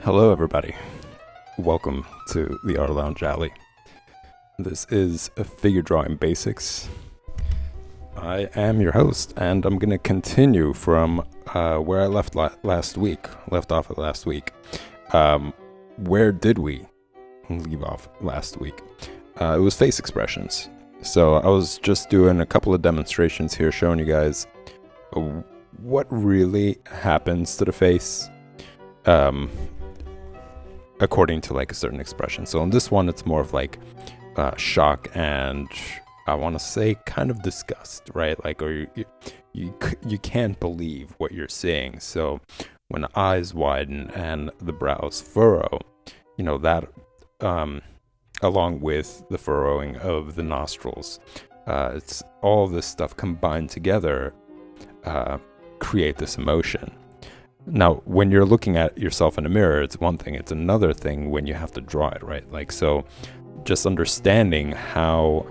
Hello, everybody. Welcome to the Art Lounge Alley. This is a Figure Drawing Basics. I am your host, and I'm going to continue from where I left off last week. Where did we leave off last week? It was face expressions. So I was just doing a couple of demonstrations here showing you guys what really happens to the face according to like a certain expression. So in this one, it's more of like shock and I want to say kind of disgust, right? Like, or you can't believe what you're seeing. So when the eyes widen and the brows furrow, you know, that along with the furrowing of the nostrils, it's all this stuff combined together create this emotion. Now, when you're looking at yourself in a mirror, it's one thing. It's another thing when you have to draw it, right? Like, so just understanding how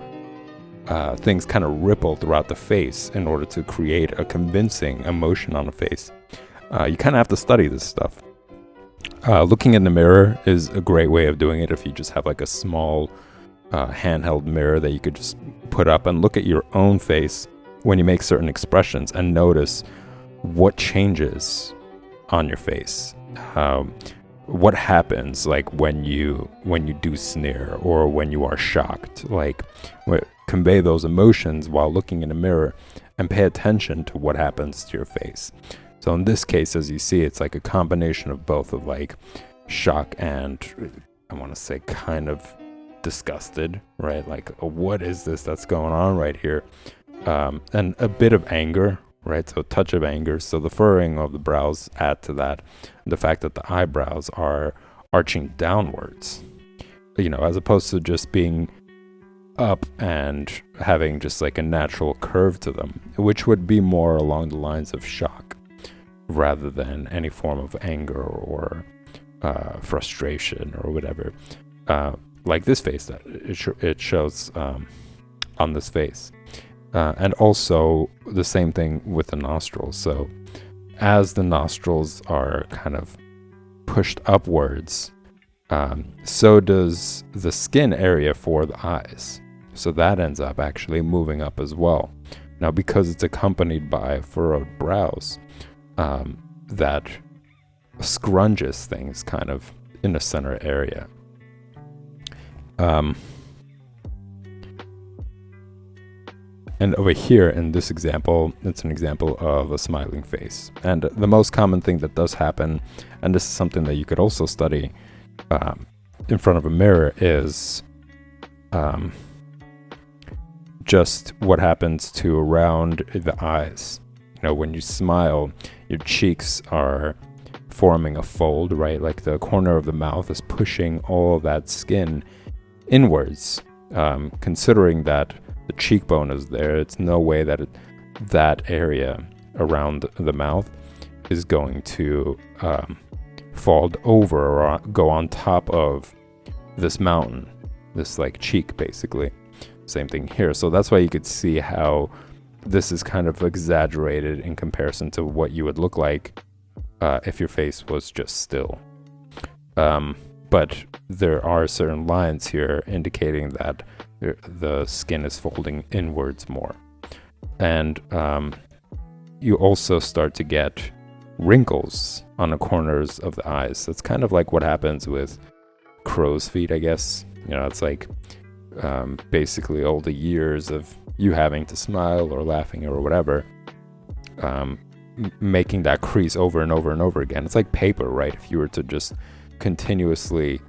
things kind of ripple throughout the face in order to create a convincing emotion on the face. You kind of have to study this stuff. Looking in the mirror is a great way of doing it if you just have like a small handheld mirror that you could just put up and look at your own face when you make certain expressions and notice what changes on your face. What happens like when you do sneer or when you are shocked. Like convey those emotions while looking in a mirror and pay attention to what happens to your face. So in this case, as you see, it's like a combination of both, of like shock and, I want to say, kind of disgusted, right? Like, what is this that's going on right here? And a bit of anger, right? So a touch of anger. So the furrowing of the brows add to that. The fact that the eyebrows are arching downwards, as opposed to just being up and having just like a natural curve to them, which would be more along the lines of shock rather than any form of anger or frustration or whatever. Like this face that it shows on this face. And also the same thing with the nostrils. So as the nostrils are kind of pushed upwards, so does the skin area for the eyes. So that ends up actually moving up as well. Now, because it's accompanied by furrowed brows, that scrunches things kind of in the center area. And over here in this example, it's an example of a smiling face. And the most common thing that does happen, and this is something that you could also study in front of a mirror, is just what happens to around the eyes. When you smile, your cheeks are forming a fold, right? Like the corner of the mouth is pushing all that skin inwards. Considering that the cheekbone is there, it's no way that that area around the mouth is going to fold over or go on top of this mountain, this like cheek basically. Same thing here. So that's why you could see how this is kind of exaggerated in comparison to what you would look like if your face was just still. But there are certain lines here indicating that the skin is folding inwards more. And you also start to get wrinkles on the corners of the eyes. That's kind of like what happens with crow's feet, I guess. It's like basically all the years of you having to smile or laughing or whatever, making that crease over and over and over again. It's like paper, right? If you were to just continuously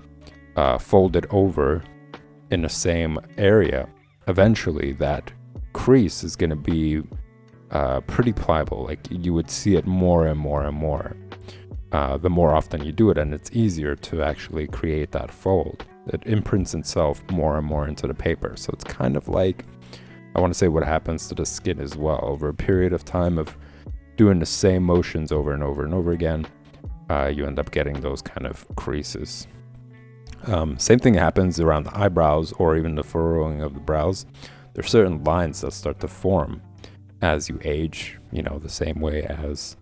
fold it over in the same area, eventually that crease is going to be pretty pliable. Like you would see it more and more and more the more often you do it, and it's easier to actually create that fold. It imprints itself more and more into the paper. So it's kind of like, I want to say, what happens to the skin as well. Over a period of time of doing the same motions over and over and over again, you end up getting those kind of creases. Same thing happens around the eyebrows or even the furrowing of the brows. There are certain lines that start to form as you age, the same way as,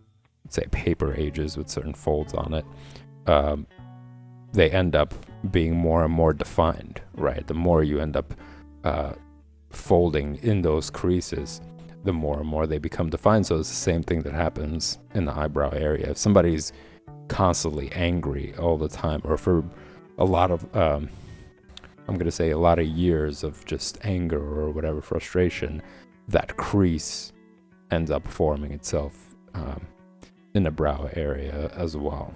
say, paper ages with certain folds on it. They end up being more and more defined, right? The more you end up folding in those creases, the more and more they become defined. So it's the same thing that happens in the eyebrow area. If somebody's constantly angry all the time, or for a lot of I'm going to say a lot of years of just anger or whatever, frustration, that crease ends up forming itself in the brow area as well.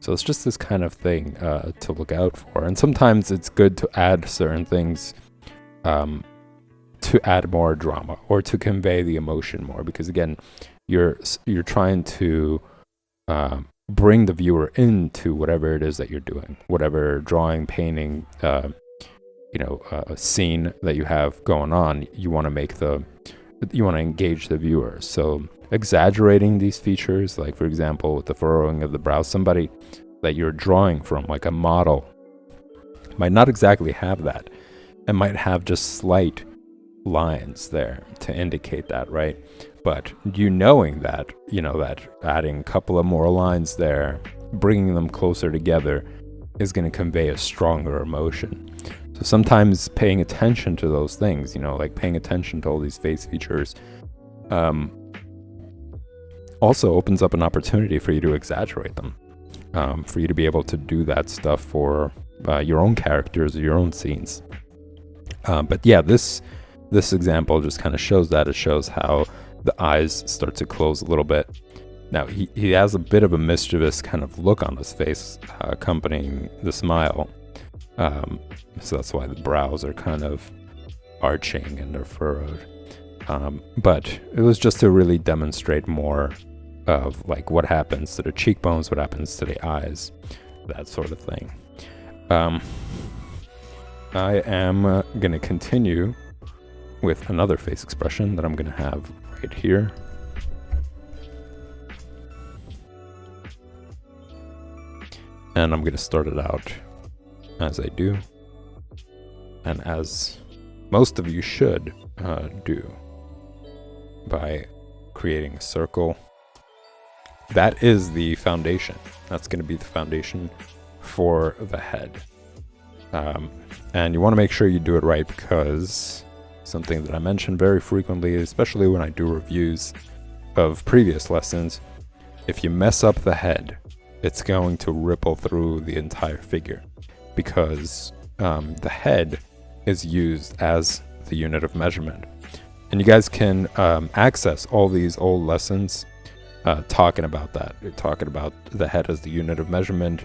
So it's just this kind of thing to look out for. And sometimes it's good to add certain things to add more drama or to convey the emotion more, because again, you're trying to bring the viewer into whatever it is that you're doing, whatever drawing, painting, a scene that you have going on. You want to engage the viewer. So exaggerating these features, like for example with the furrowing of the brow, somebody that you're drawing from, like a model, might not exactly have that, and might have just slight lines there to indicate that, right? But knowing that, that adding a couple of more lines there, bringing them closer together, is going to convey a stronger emotion. So sometimes paying attention to those things, like paying attention to all these face features, also opens up an opportunity for you to exaggerate them, for you to be able to do that stuff for your own characters or your own scenes. But yeah, this this example just kind of shows that. It shows how the eyes start to close a little bit. Now, he has a bit of a mischievous kind of look on his face, accompanying the smile. So that's why the brows are kind of arching and they're furrowed. But it was just to really demonstrate more of like what happens to the cheekbones, what happens to the eyes, that sort of thing. I am going to continue with another face expression that I'm going to have right here. And I'm going to start it out as I do, and as most of you should do, by creating a circle. That is the foundation. That's going to be the foundation for the head. And you want to make sure you do it right, because something that I mention very frequently, especially when I do reviews of previous lessons, if you mess up the head, it's going to ripple through the entire figure, because the head is used as the unit of measurement. And you guys can access all these old lessons talking about that. You're talking about the head as the unit of measurement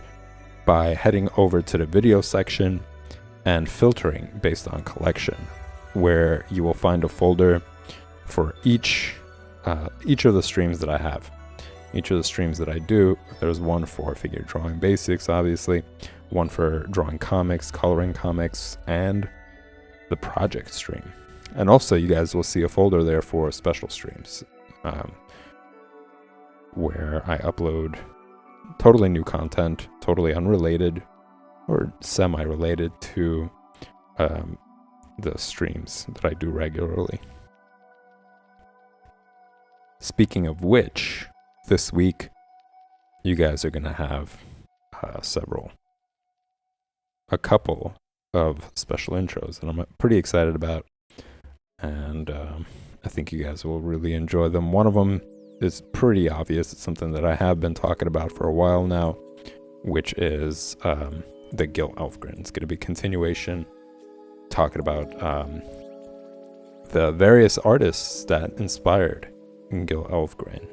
by heading over to the video section and filtering based on collection, where you will find a folder for each of the streams that I have. Each of the streams that I do, there's one for figure drawing basics, obviously, one for drawing comics, coloring comics, and the project stream. And also you guys will see a folder there for special streams, where I upload totally new content, totally unrelated or semi-related to the streams that I do regularly. Speaking of which, this week you guys are going to have a couple of special intros that I'm pretty excited about, and I think you guys will really enjoy them. One of them is pretty obvious. It's something that I have been talking about for a while now, which is the Gil Elfgren. It's going to be continuation, talking about the various artists that inspired Gil Elfgren.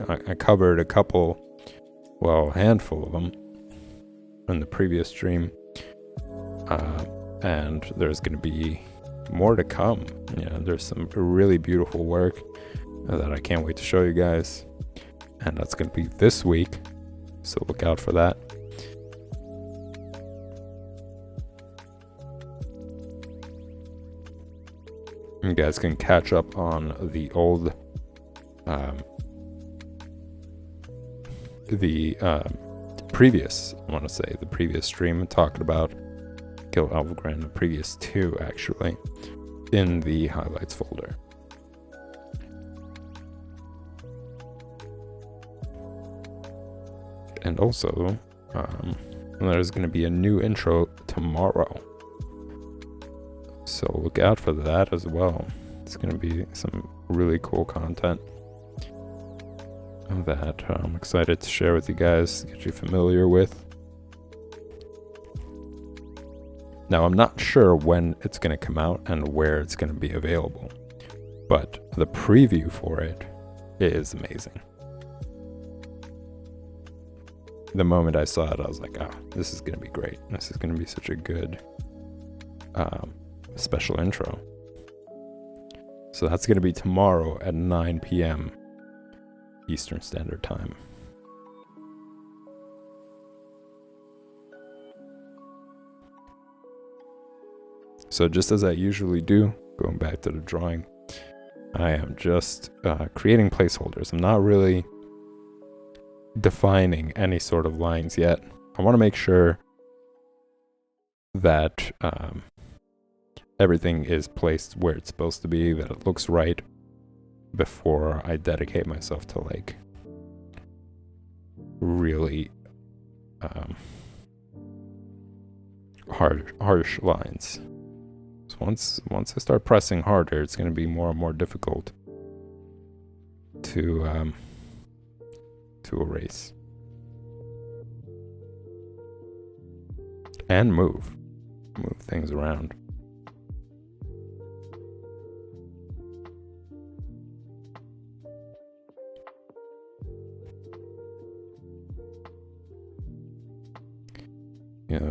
I covered a handful of them in the previous stream, and there's going to be more to come. There's some really beautiful work that I can't wait to show you guys, and that's going to be this week, so look out for that. You guys can catch up on the old the previous stream talking about Gil Elfgren, the previous two actually, in the highlights folder. And also, there's going to be a new intro tomorrow, so look out for that as well. It's going to be some really cool content that I'm excited to share with you guys, get you familiar with. Now, I'm not sure when it's going to come out and where it's going to be available, but the preview for it is amazing. The moment I saw it, I was like, this is going to be great. This is going to be such a good special intro. So that's going to be tomorrow at 9 p.m. Eastern Standard Time. So just as I usually do, going back to the drawing, I am just creating placeholders. I'm not really defining any sort of lines yet. I want to make sure that everything is placed where it's supposed to be, that it looks right, before I dedicate myself to like really harsh lines. So once I start pressing harder, it's going to be more and more difficult to erase and move things around.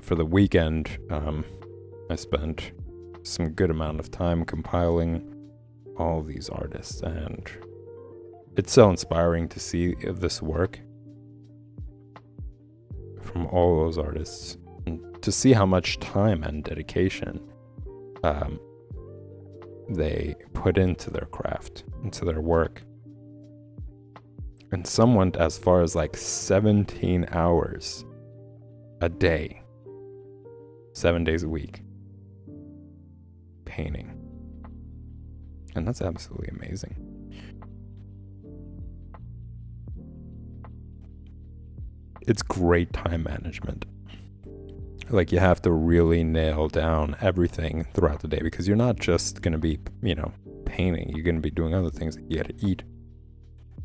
for the weekend, I spent some good amount of time compiling all these artists, and it's so inspiring to see this work from all those artists, and to see how much time and dedication they put into their craft, into their work. And some went as far as like 17 hours a day, 7 days a week, painting. And that's absolutely amazing. It's great time management. Like, you have to really nail down everything throughout the day, because you're not just going to be, painting. You're going to be doing other things. You got to eat.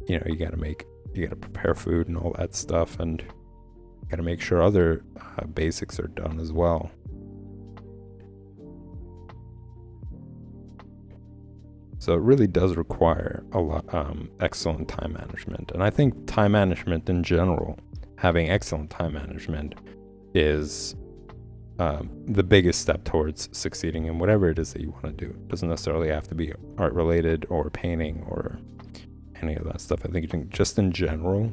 You got to prepare food and all that stuff, and you got to make sure other basics are done as well. So it really does require a lot, excellent time management. And I think time management in general, having excellent time management, is the biggest step towards succeeding in whatever it is that you want to do. It doesn't necessarily have to be art related or painting or any of that stuff. I think just in general,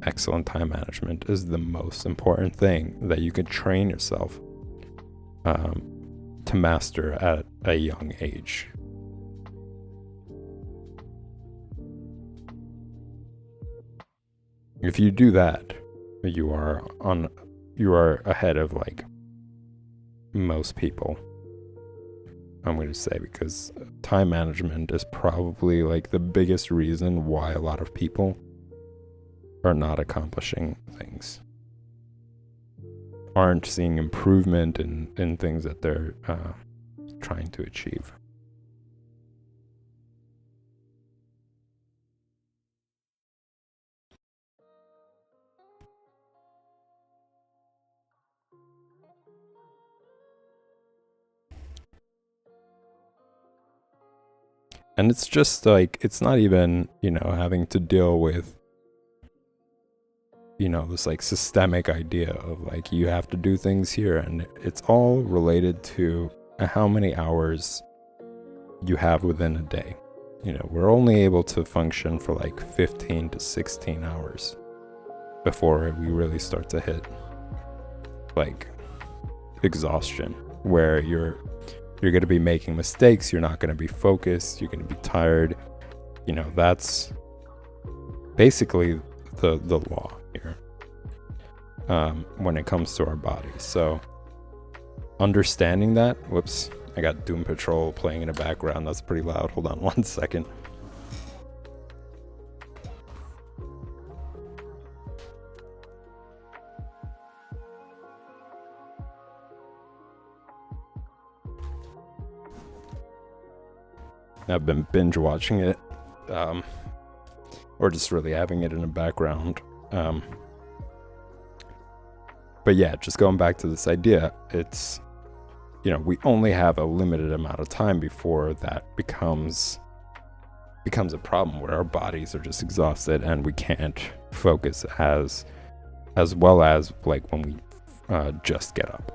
excellent time management is the most important thing that you can train yourself to master at a young age. If you do that, you are ahead of like most people, I'm going to say, because time management is probably like the biggest reason why a lot of people are not accomplishing things, aren't seeing improvement in things that they're trying to achieve. And it's just like, it's not even, having to deal with, this like systemic idea of like, you have to do things here. And it's all related to how many hours you have within a day. We're only able to function for like 15 to 16 hours before we really start to hit like exhaustion, where you're going to be making mistakes, you're not going to be focused, you're going to be tired. That's basically the law here when it comes to our bodies. So understanding that, whoops, I got Doom Patrol playing in the background. That's pretty loud. Hold on 1 second. I've been binge watching it, or just really having it in the background. But yeah, just going back to this idea, it's, we only have a limited amount of time before that becomes a problem, where our bodies are just exhausted and we can't focus as well as like when we just get up.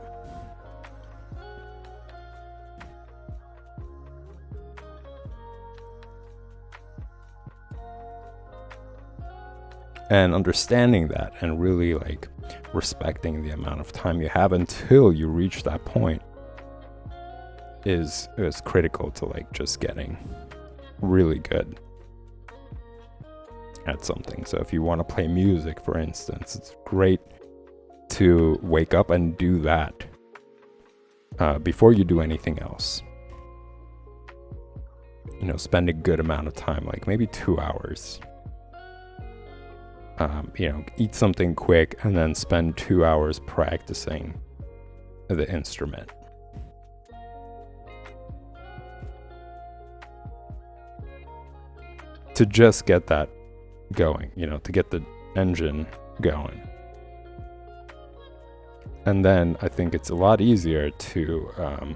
And understanding that and really like respecting the amount of time you have until you reach that point is critical to like just getting really good at something. So if you want to play music, for instance, it's great to wake up and do that before you do anything else. Spend a good amount of time, like maybe 2 hours. Eat something quick and then spend 2 hours practicing the instrument. To just get that going, to get the engine going. And then I think it's a lot easier to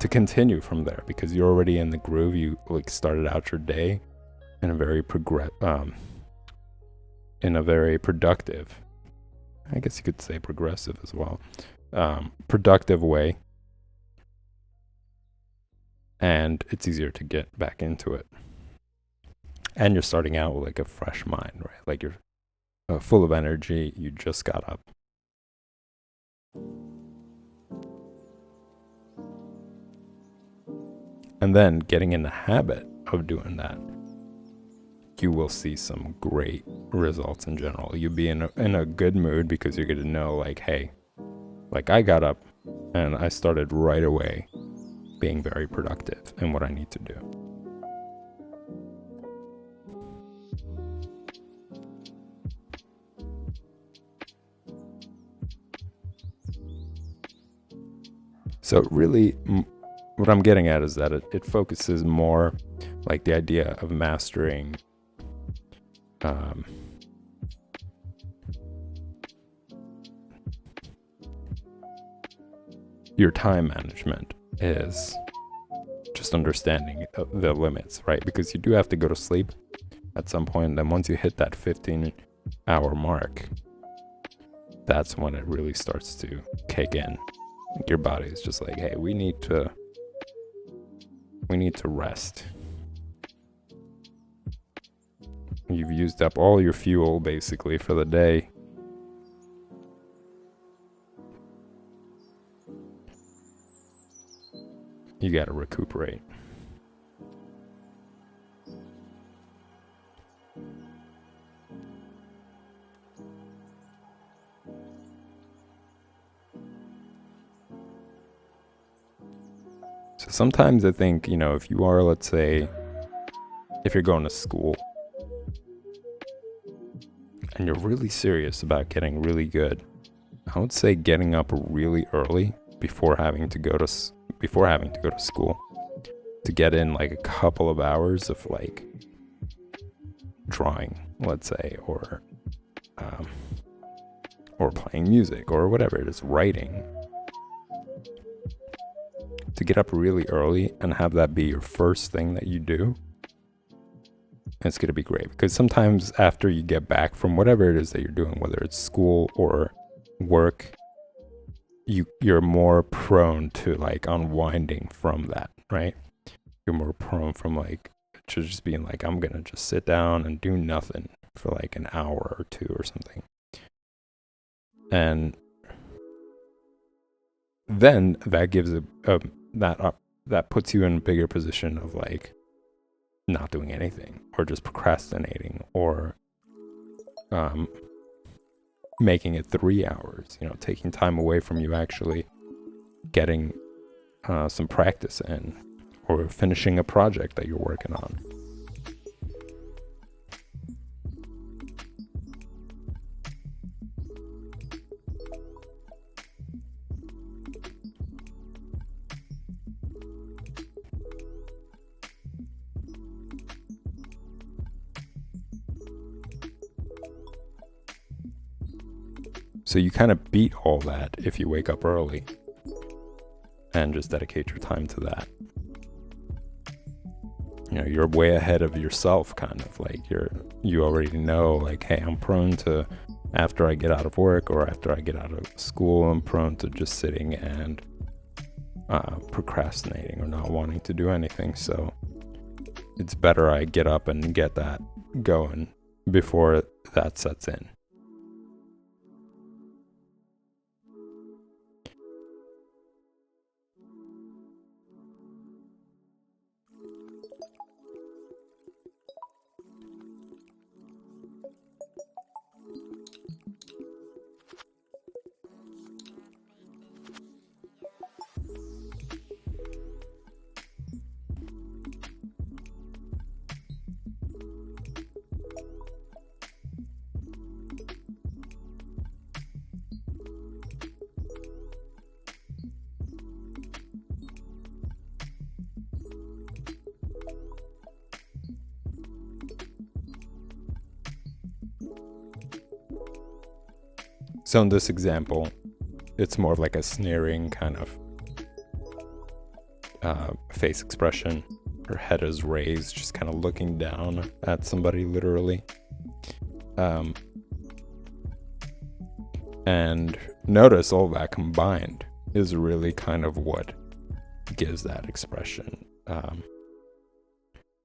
continue from there, because you're already in the groove. You like started out your day in a very productive I guess you could say progressive as well, productive way, and it's easier to get back into it. And you're starting out with like a fresh mind, right? Like you're full of energy. You just got up. And then getting in the habit of doing that, you will see some great results in general. You'll be in a good mood because you're going to know, like, hey, like I got up and I started right away being very productive in what I need to do. So really, what I'm getting at is that it focuses more like the idea of mastering your time management is just understanding the limits, right? Because you do have to go to sleep at some point. And once you hit that 15-hour mark, that's when it really starts to kick in. Your body is just like, hey, we need to rest. You've used up all your fuel basically for the day. You got to recuperate. So sometimes I think, if you are, let's say, if you're going to school and you're really serious about getting really good, I would say getting up really early before having to go to school to get in like a couple of hours of like drawing, let's say, or playing music or whatever it is, writing. To get up really early and have that be your first thing that you do, it's going to be great. Because sometimes after you get back from whatever it is that you're doing, whether it's school or work, you're more prone to like unwinding from that, right? You're more prone from like to just being like, I'm going to just sit down and do nothing for like an hour or two or something. And then that gives that puts you in a bigger position of like not doing anything or just procrastinating or making it 3 hours, taking time away from you actually getting some practice in or finishing a project that you're working on. So you kind of beat all that if you wake up early and just dedicate your time to that. You're way ahead of yourself, kind of like you already know, like, hey, I'm prone to, after I get out of work or after I get out of school, I'm prone to just sitting and procrastinating or not wanting to do anything. So it's better I get up and get that going before that sets in. So in this example, it's more of like a sneering kind of face expression. Her head is raised, just kind of looking down at somebody, literally. And notice all that combined is really kind of what gives that expression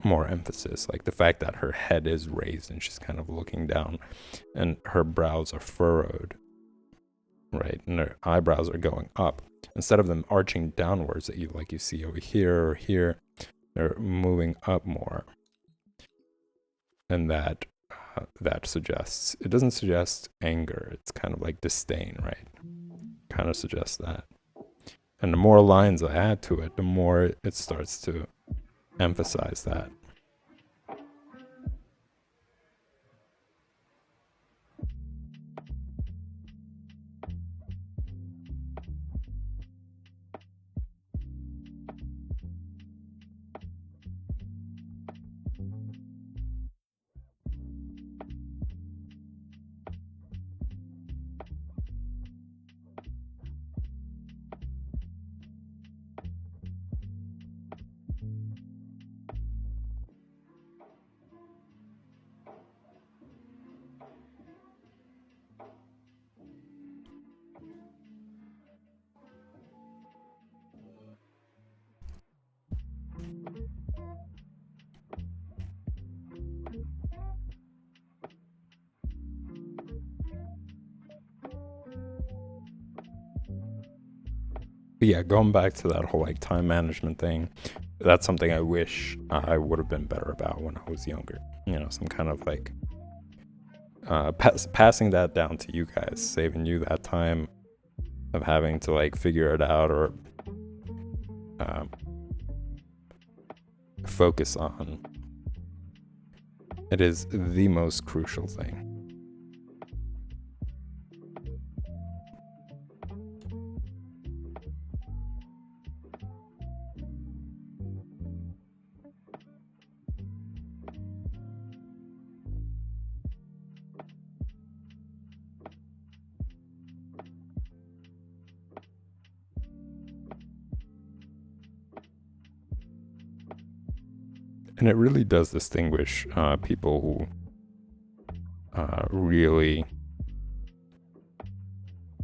more emphasis. Like the fact that her head is raised and she's kind of looking down and her brows are furrowed, right? And her eyebrows are going up. Instead of them arching downwards that you see over here or here, they're moving up more. And that suggests, it doesn't suggest anger, it's kind of like disdain, right? Kind of suggests that. And the more lines I add to it, the more it starts to emphasize that. But yeah, going back to that whole like time management thing, that's something I wish I would have been better about when I was younger. Some kind of like passing that down to you guys, saving you that time of having to like figure it out or focus on. It is the most crucial thing. And it really does distinguish people who really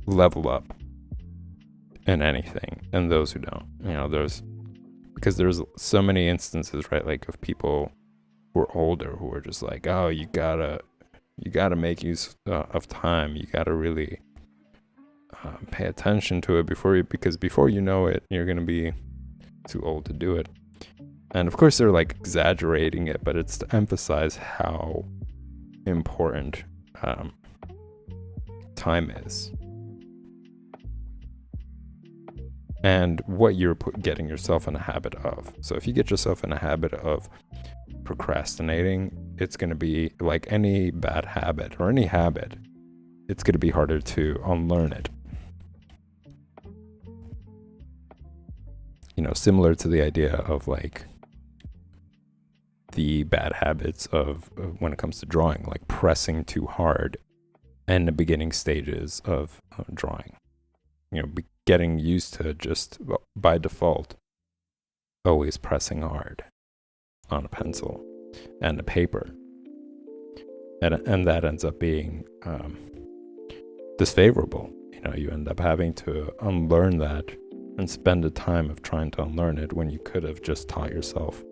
level up in anything and those who don't. Because there's so many instances, right, like of people who are older who are just like, oh, you gotta make use of time. You gotta really pay attention to it because before you know it, you're gonna be too old to do it. And of course they're like exaggerating it, but it's to emphasize how important time is. And what you're getting yourself in a habit of. So if you get yourself in a habit of procrastinating, it's going to be like any bad habit or any habit, it's going to be harder to unlearn it. Similar to the idea of like the bad habits of when it comes to drawing, like pressing too hard in the beginning stages of drawing. Getting used to just by default always pressing hard on a pencil and a paper, and that ends up being disfavorable. You end up having to unlearn that and spend the time of trying to unlearn it when you could have just taught yourself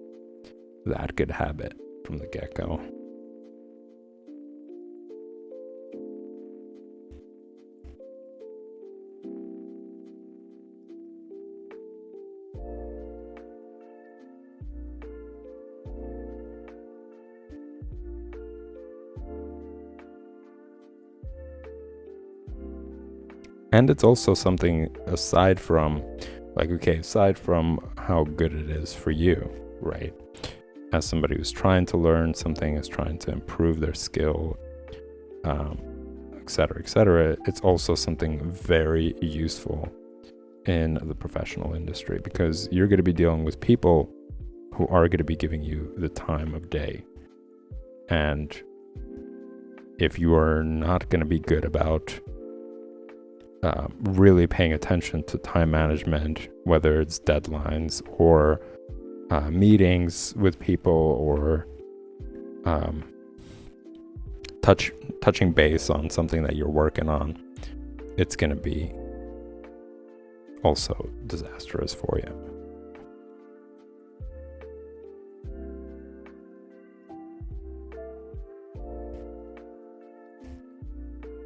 that good habit from the get-go. And it's also something aside from how good it is for you, right? As somebody who's trying to learn something, is trying to improve their skill, et cetera, it's also something very useful in the professional industry, because you're going to be dealing with people who are going to be giving you the time of day. And if you are not going to be good about really paying attention to time management, whether it's deadlines or meetings with people or touching base on something that you're working on, it's going to be also disastrous for you.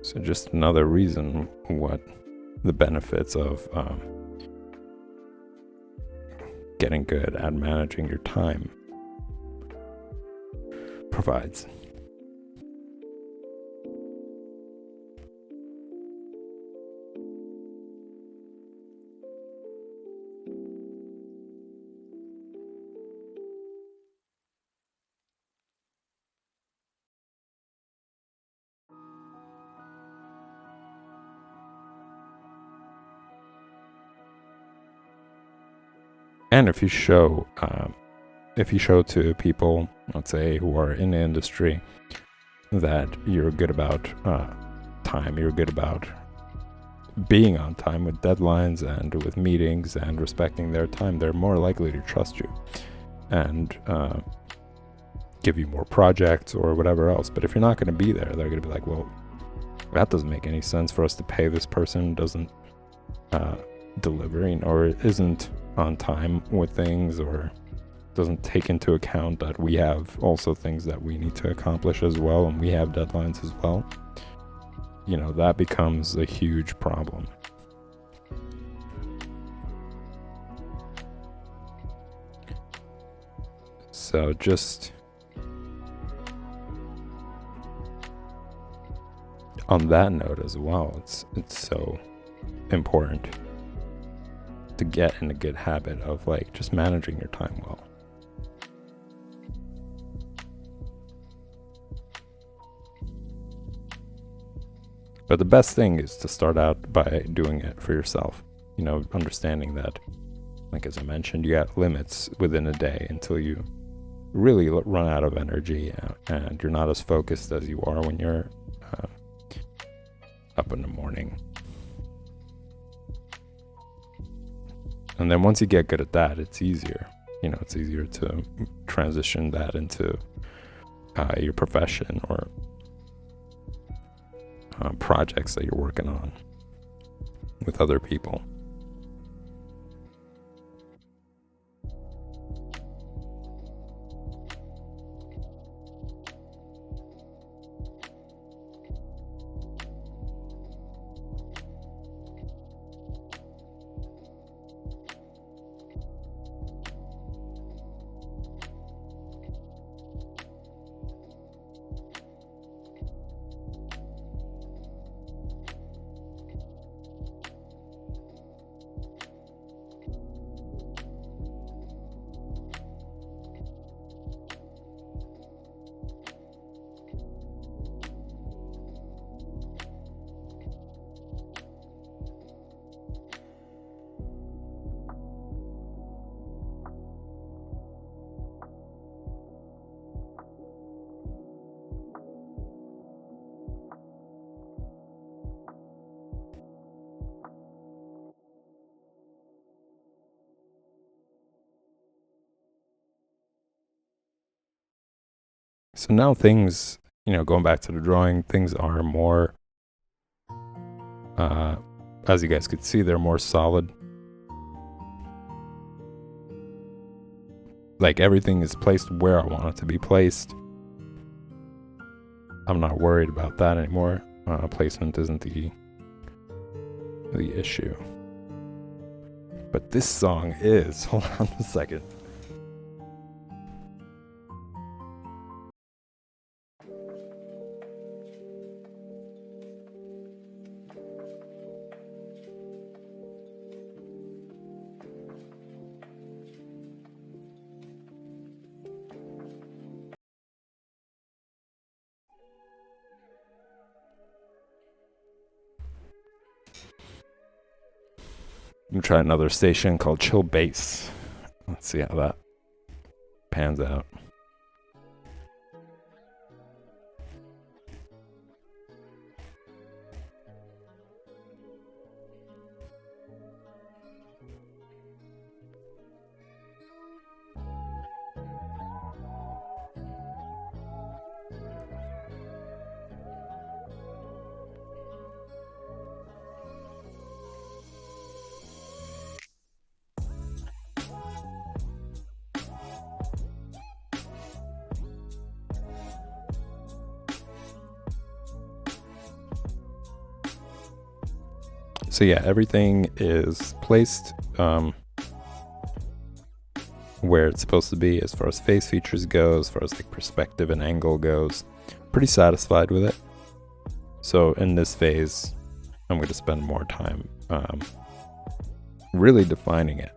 So just another reason what the benefits of getting good at managing your time provides. And if you show to people, let's say, who are in the industry, that you're good about time, you're good about being on time with deadlines and with meetings and respecting their time, they're more likely to trust you and give you more projects or whatever else. But if you're not going to be there, they're going to be like, well, that doesn't make any sense for us to pay this person, doesn't delivering or isn't on time with things, or doesn't take into account that we have also things that we need to accomplish as well, and we have deadlines as well. You know, that becomes a huge problem. So just on that note as well, it's so important to get in a good habit of like just managing your time well. But the best thing is to start out by doing it for yourself. You know, understanding that, like as I mentioned, you got limits within a day until you really run out of energy and you're not as focused as you are when you're up in the morning. And then once you get good at that, it's easier. You know, it's easier to transition that into your profession or projects that you're working on with other people. So now things, you know, going back to the drawing, things are more, as you guys could see, they're more solid. Like everything is placed where I want it to be placed. I'm not worried about that anymore. Placement isn't the issue. But this song is, hold on a second. I'm gonna try another station called Chill Bass. Let's see how that pans out. So yeah, everything is placed where it's supposed to be as far as face features go, as far as like perspective and angle goes. Pretty satisfied with it. So in this phase, I'm going to spend more time really defining it.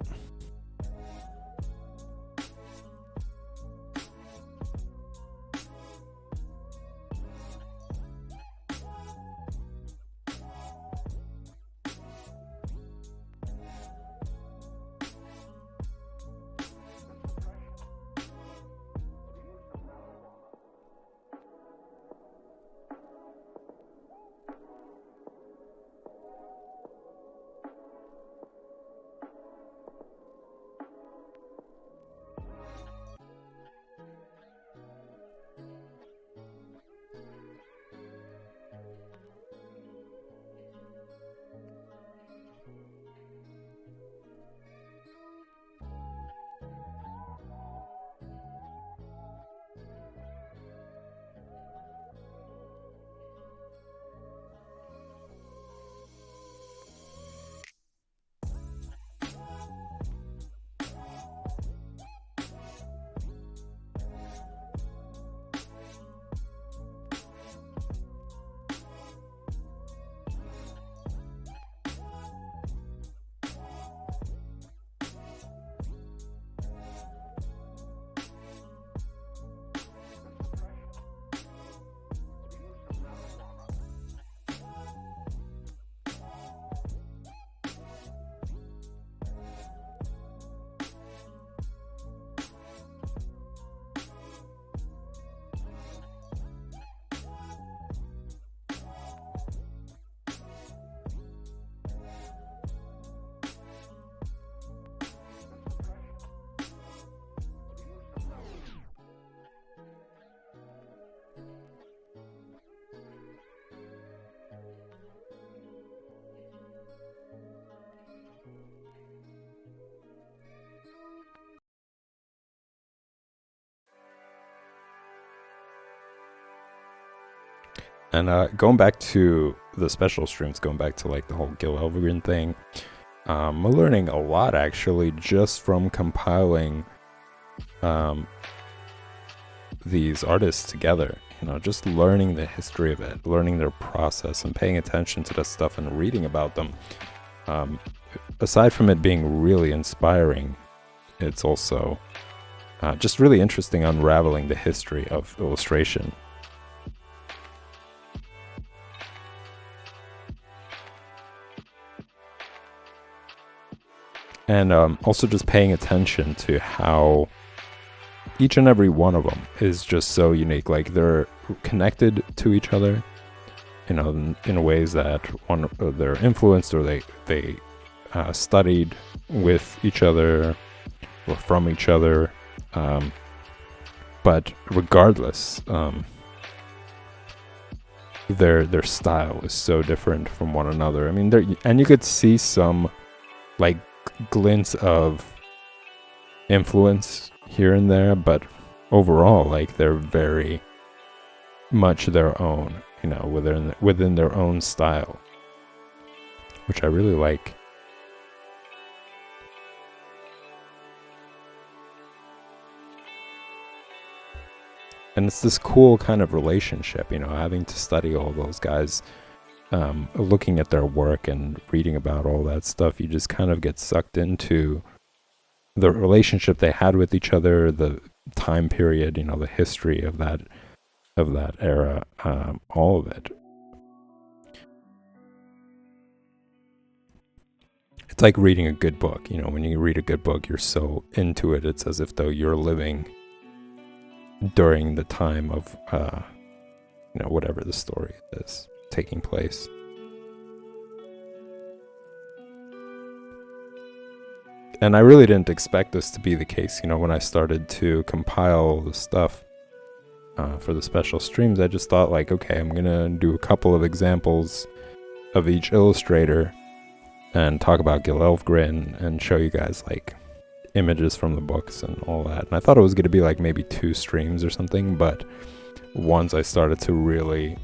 And going back to the special streams, going back to like the whole Gil Elvegren thing, I'm learning a lot actually just from compiling these artists together. You know, just learning the history of it, learning their process, and paying attention to that stuff and reading about them. Aside from it being really inspiring, it's also just really interesting unraveling the history of illustration. And also just paying attention to how each and every one of them is just so unique. Like they're connected to each other, you know, in ways that they're influenced or they studied with each other or from each other. But regardless, their style is so different from one another. I mean, and you could see some like glints of influence here and there, but overall, like they're very much their own, you know, within their own style, which I really like. And it's this cool kind of relationship, you know, having to study all those guys, looking at their work and reading about all that stuff. You just kind of get sucked into the relationship they had with each other, the time period, you know, the history of that era, all of it. It's like reading a good book. You know, when you read a good book, you're so into it. It's as if though you're living during the time of, you know, whatever the story is taking place. And I really didn't expect this to be the case. You know, when I started to compile the stuff for the special streams, I just thought like, okay, I'm gonna do a couple of examples of each illustrator and talk about Gil Elvegren and show you guys like images from the books and all that. And I thought it was gonna be like maybe 2 streams or something, but once I started to really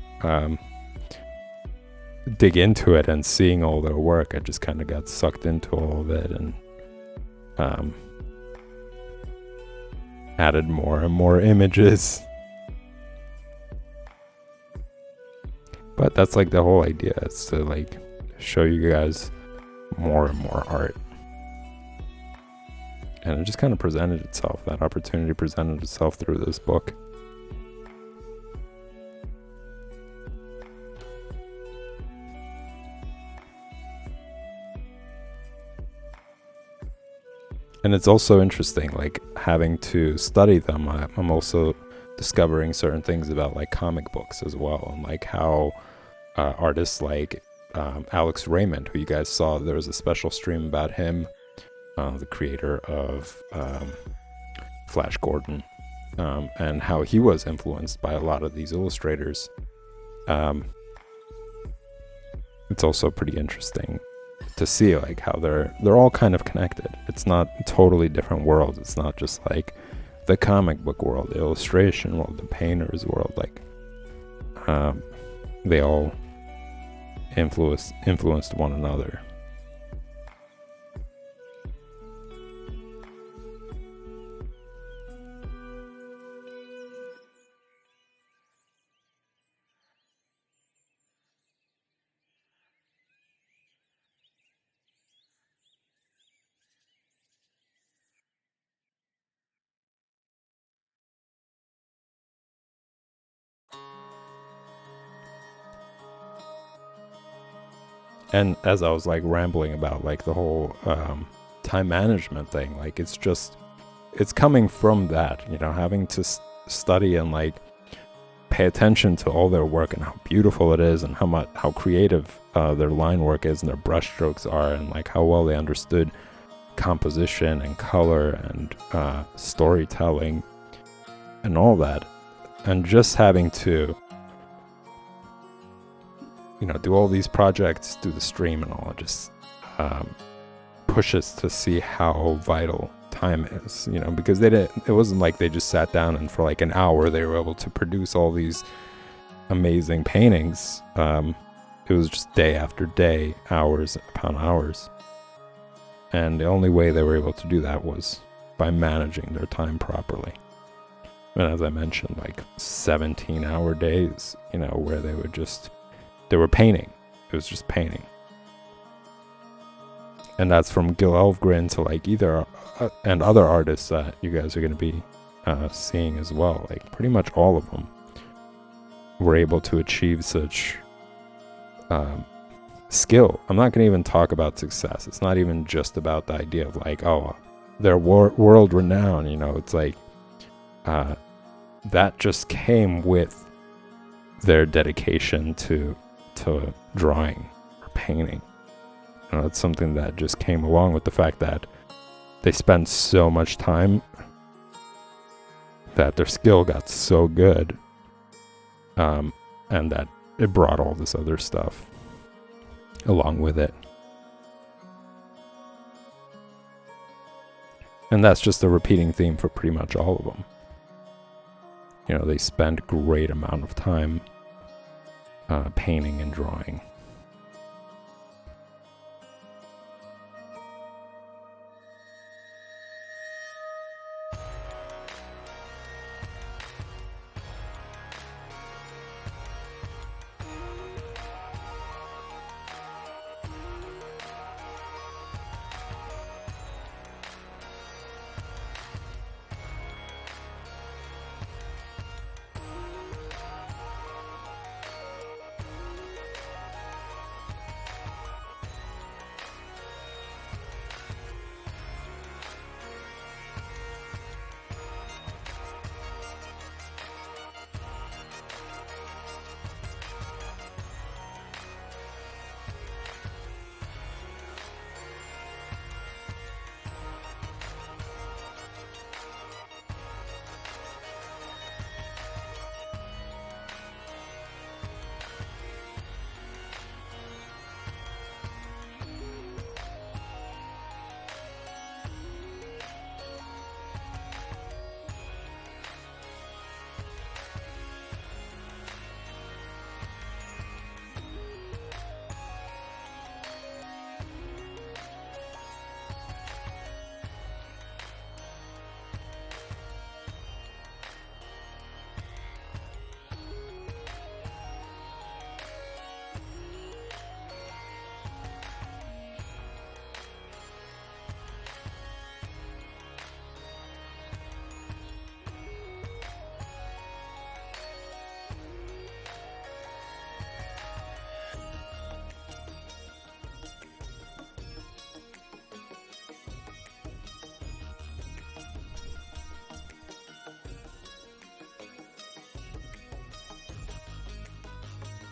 dig into it and seeing all their work, I just kind of got sucked into all of it, and added more and more images. But that's like the whole idea, is to like show you guys more and more art. And it just kind of presented itself. That opportunity presented itself through this book. And it's also interesting, like, having to study them. I'm also discovering certain things about like comic books as well, and like how artists like Alex Raymond, who you guys saw, there was a special stream about him, the creator of Flash Gordon, and how he was influenced by a lot of these illustrators. It's also pretty interesting to see like how they're all kind of connected. It's not totally different worlds. It's not just like the comic book world, the illustration world, the painter's world. Like they all influenced one another. And as I was like rambling about like the whole time management thing, like it's coming from that, you know, having to study and like pay attention to all their work and how beautiful it is, and how creative their line work is and their brush strokes are, and like how well they understood composition and color and storytelling and all that. And just having to, you know, do all these projects, do the stream and all, it just pushes to see how vital time is, you know, because it wasn't like they just sat down and for like an hour they were able to produce all these amazing paintings. It was just day after day, hours upon hours. And the only way they were able to do that was by managing their time properly. And as I mentioned, like 17-hour days, you know, where they were painting. It was just painting. And that's from Gil Elfgren to like either and other artists that you guys are going to be seeing as well. Like pretty much all of them were able to achieve such skill. I'm not going to even talk about success. It's not even just about the idea of like, oh, they're world renowned. You know, it's like that just came with their dedication to drawing or painting. You know, it's something that just came along with the fact that they spent so much time, that their skill got so good, and that it brought all this other stuff along with it. And that's just a repeating theme for pretty much all of them. You know, they spend great amount of time painting and drawing.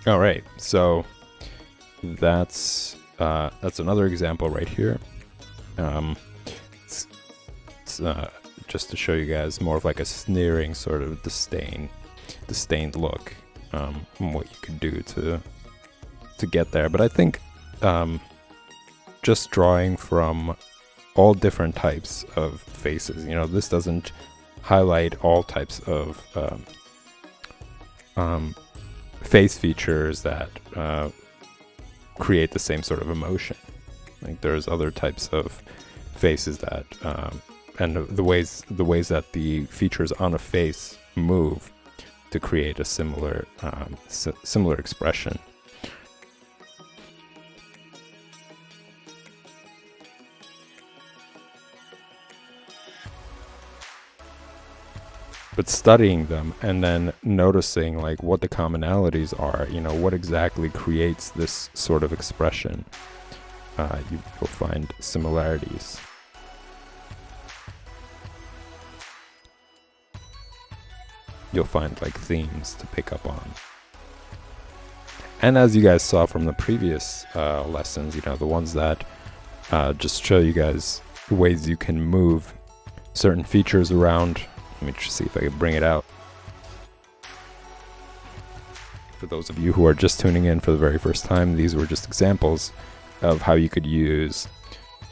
All right, so that's another example right here. It's just to show you guys more of like a sneering sort of disdained look, and what you could do to get there. But I think just drawing from all different types of faces, this doesn't highlight all types of face features that create the same sort of emotion. Like there's other types of faces that and the ways that the features on a face move to create a similar similar expression. But studying them and then noticing like what the commonalities are, what exactly creates this sort of expression, you'll find similarities. You'll find like themes to pick up on. And as you guys saw from the previous lessons, the ones that just show you guys the ways you can move certain features around. Let me just see if I can bring it out. For those of you who are just tuning in for the very first time, these were just examples of how you could use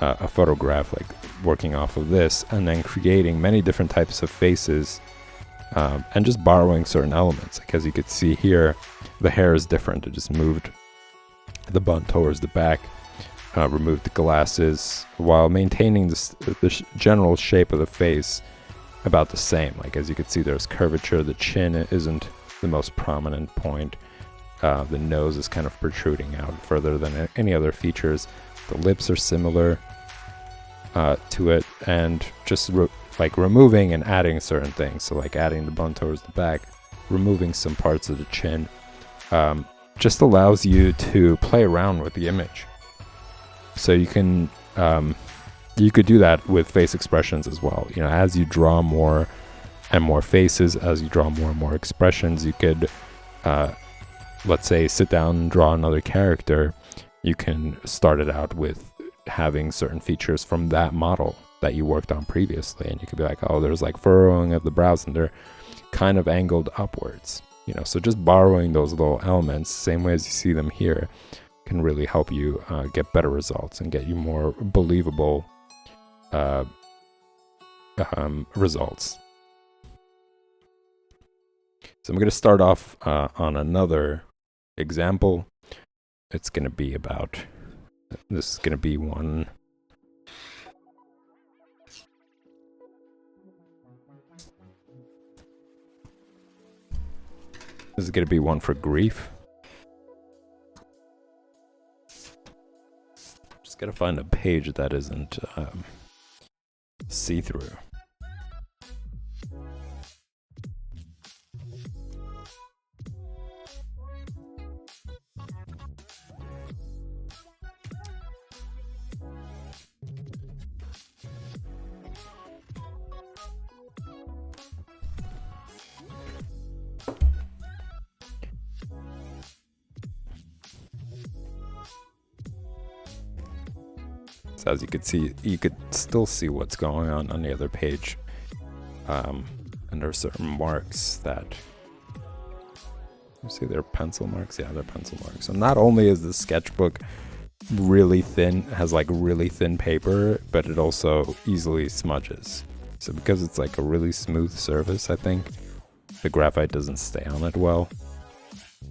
a photograph, like working off of this, and then creating many different types of faces, and just borrowing certain elements. Like as you could see here, the hair is different. It just moved the bun towards the back, removed the glasses, while maintaining the general shape of the face about the same. Like as you can see, there's curvature. The chin isn't the most prominent point. The nose is kind of protruding out further than any other features. The lips are similar to it, and just like removing and adding certain things. So like adding the bun towards the back, removing some parts of the chin, just allows you to play around with the image. So you can you could do that with face expressions as well. As you draw more and more faces, as you draw more and more expressions, you could, let's say, sit down and draw another character. You can start it out with having certain features from that model that you worked on previously. And you could be like, oh, there's like furrowing of the brows and they're kind of angled upwards. So just borrowing those little elements, same way as you see them here, can really help you get better results and get you more believable results. So I'm going to start off on another example. It's going to be about, this is going to be one. This is going to be one for grief. Just got to find a page that isn't see-through. So as you could see, you could still see what's going on the other page. And there are certain marks that, you see they're pencil marks? Yeah, they're pencil marks. So not only is the sketchbook really thin, has like really thin paper, but it also easily smudges. So because it's like a really smooth surface, I think, the graphite doesn't stay on it well.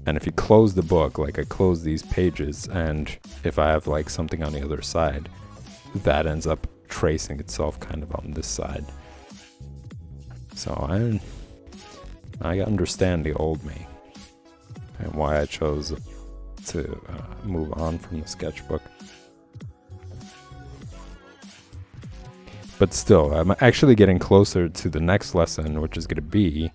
And if you close the book, like I close these pages, and if I have like something on the other side, that ends up tracing itself kind of on this side. So I understand the old me and why I chose to move on from the sketchbook. But still, I'm actually getting closer to the next lesson, which is going to be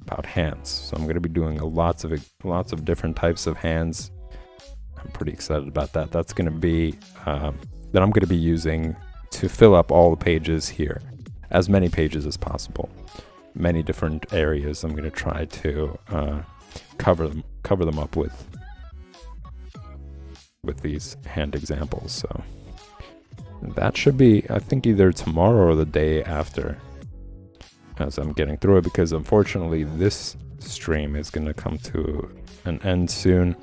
about hands. So I'm going to be doing lots of different types of hands. I'm pretty excited about that. That's going to be that I'm going to be using to fill up all the pages here, as many pages as possible. Many different areas I'm going to try to cover cover them up with these hand examples. So that should be, I think, either tomorrow or the day after, as I'm getting through it, because unfortunately this stream is going to come to an end soon.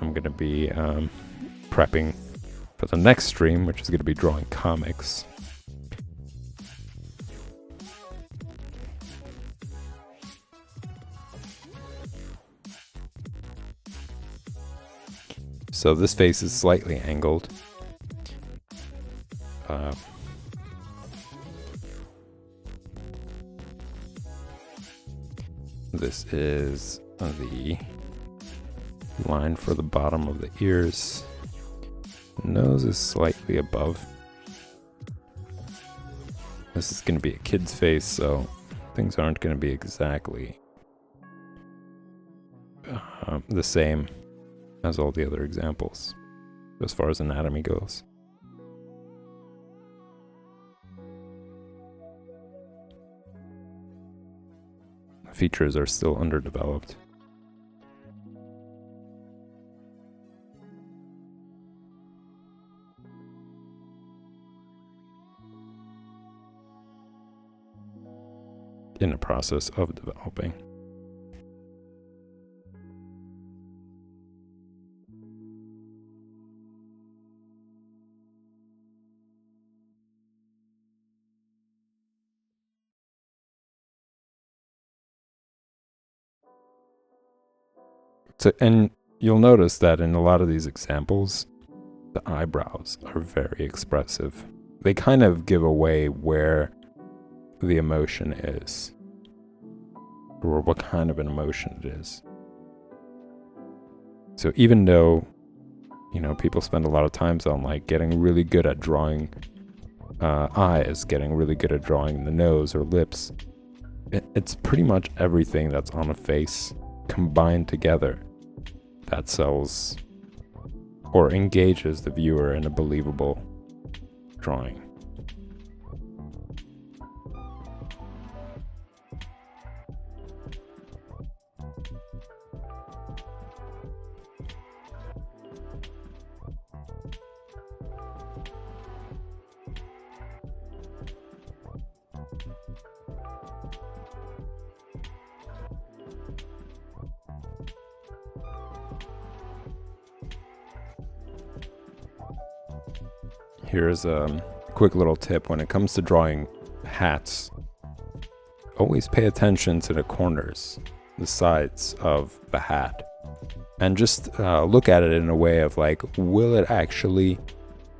I'm going to be prepping for the next stream, which is going to be drawing comics. So this face is slightly angled. This is the line for the bottom of the ears. Nose is slightly above. This is going to be a kid's face, so things aren't going to be exactly the same as all the other examples as far as anatomy goes. Features are still underdeveloped. In the process of developing. So, and you'll notice that in a lot of these examples, the eyebrows are very expressive. They kind of give away where the emotion is, or what kind of an emotion it is. So even though, you know, people spend a lot of time on like getting really good at drawing eyes, getting really good at drawing the nose or lips, it's pretty much everything that's on a face combined together that sells or engages the viewer in a believable drawing. Here's a quick little tip when it comes to drawing hats. Always pay attention to the corners, the sides of the hat, and just look at it in a way of like, will it actually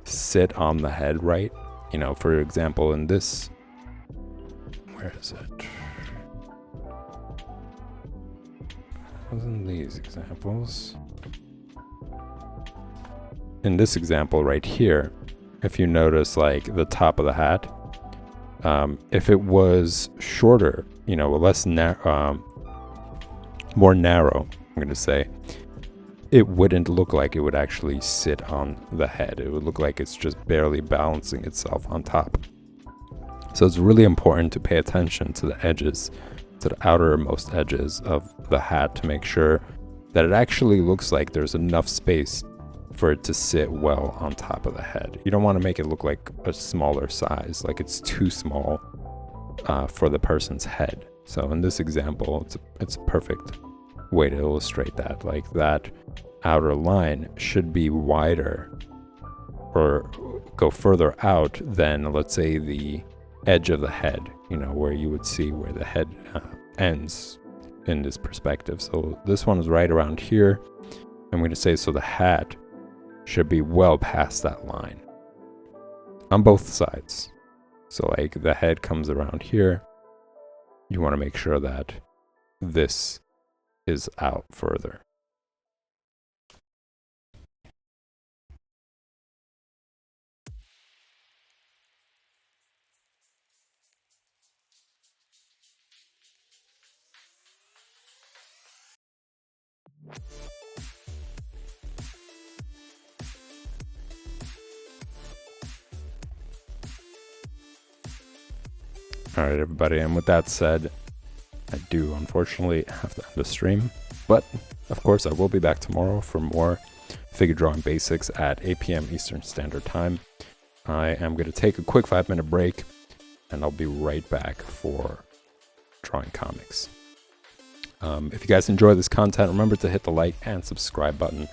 sit on the head right? You know, for example, in this, where is it? Wasn't these examples? In this example right here, if you notice like the top of the hat, if it was shorter, you know, more narrow, I'm going to say, it wouldn't look like it would actually sit on the head. It would look like it's just barely balancing itself on top. So it's really important to pay attention to the edges, to the outermost edges of the hat, to make sure that it actually looks like there's enough space for it to sit well on top of the head. You don't want to make it look like a smaller size, like it's too small for the person's head. So in this example, it's a perfect way to illustrate that. Like that outer line should be wider or go further out than, let's say, the edge of the head, you know, where you would see where the head ends in this perspective. So this one is right around here. I'm going to say, so the hat should be well past that line on both sides. So like the head comes around here. You want to make sure that this is out further. All right, everybody, and with that said, I do unfortunately have to end the stream, but Of course, I will be back tomorrow for more figure drawing basics at 8 p.m. Eastern Standard Time. I am going to take a quick 5-minute break, and I'll be right back for drawing comics. If you guys enjoy this content, remember to hit the like and subscribe button.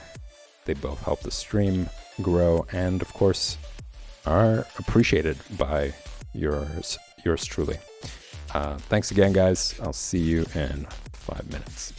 They both help the stream grow, and of course are appreciated by yours truly. Thanks again, guys. I'll see you in 5 minutes.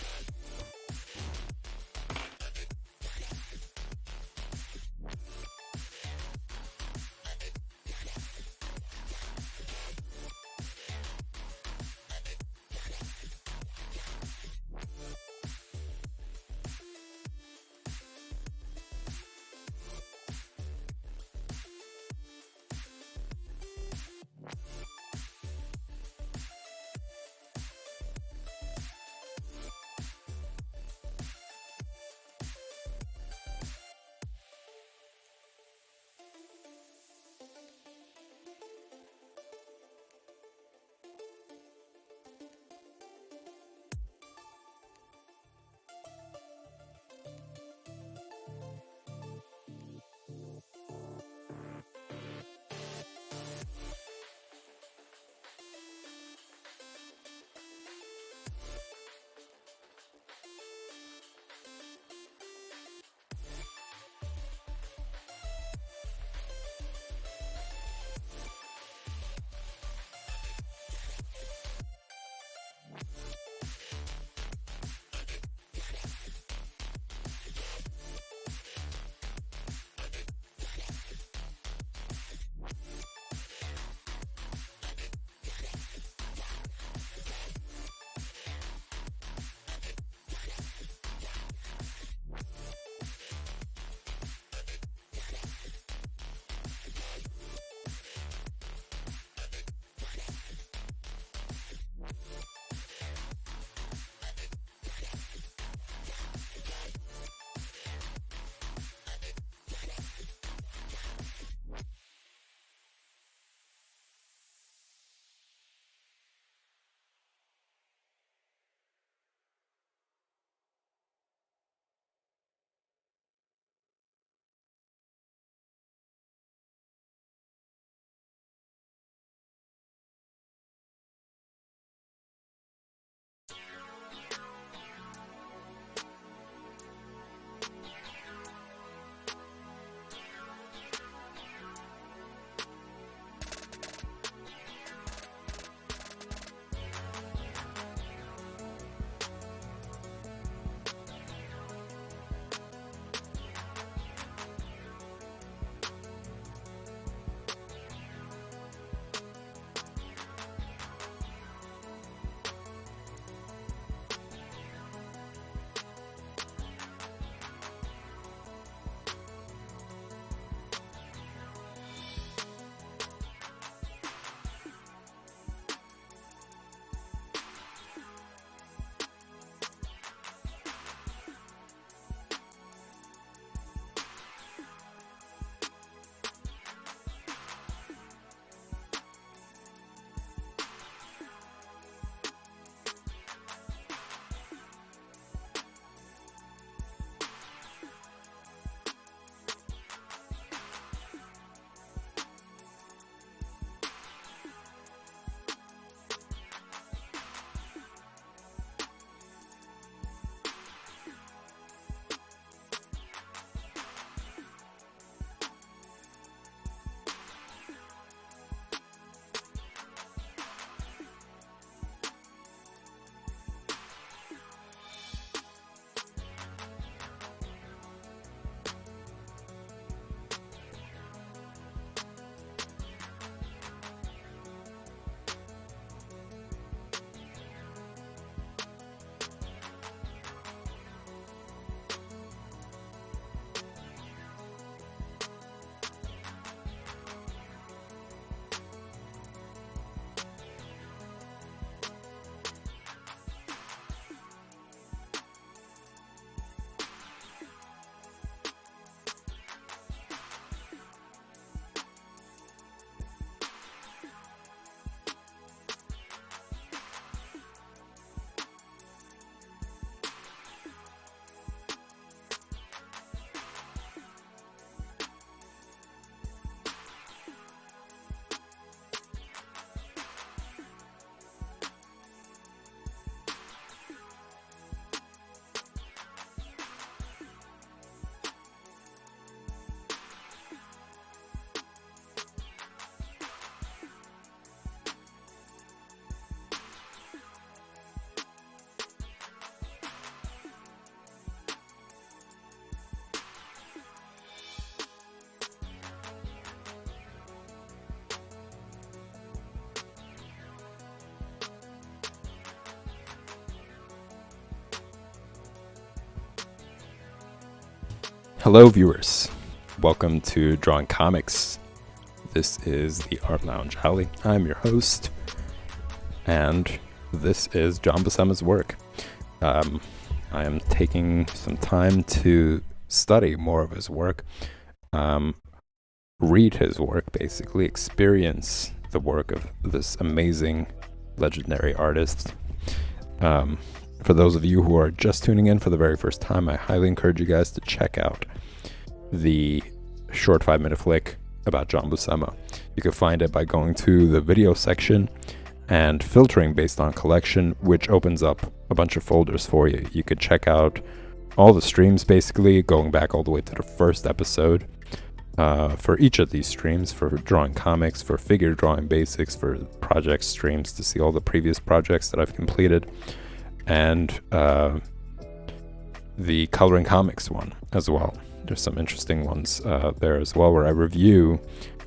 Hello, viewers. Welcome to Drawing Comics. This is the Art Lounge Alley. I'm your host, and this is John Buscema's work. I am taking some time to study more of his work, read his work, basically, experience the work of this amazing, legendary artist. For those of you who are just tuning in for the very first time, I highly encourage you guys to check out the short 5-minute flick about John Buscema. You can find it by going to the video section and filtering based on collection, which opens up a bunch of folders for you. You could check out all the streams, basically, going back all the way to the first episode. For each of these streams, for drawing comics, for figure drawing basics, for project streams to see all the previous projects that I've completed, and the coloring comics one as well. There's some interesting ones there as well, where I review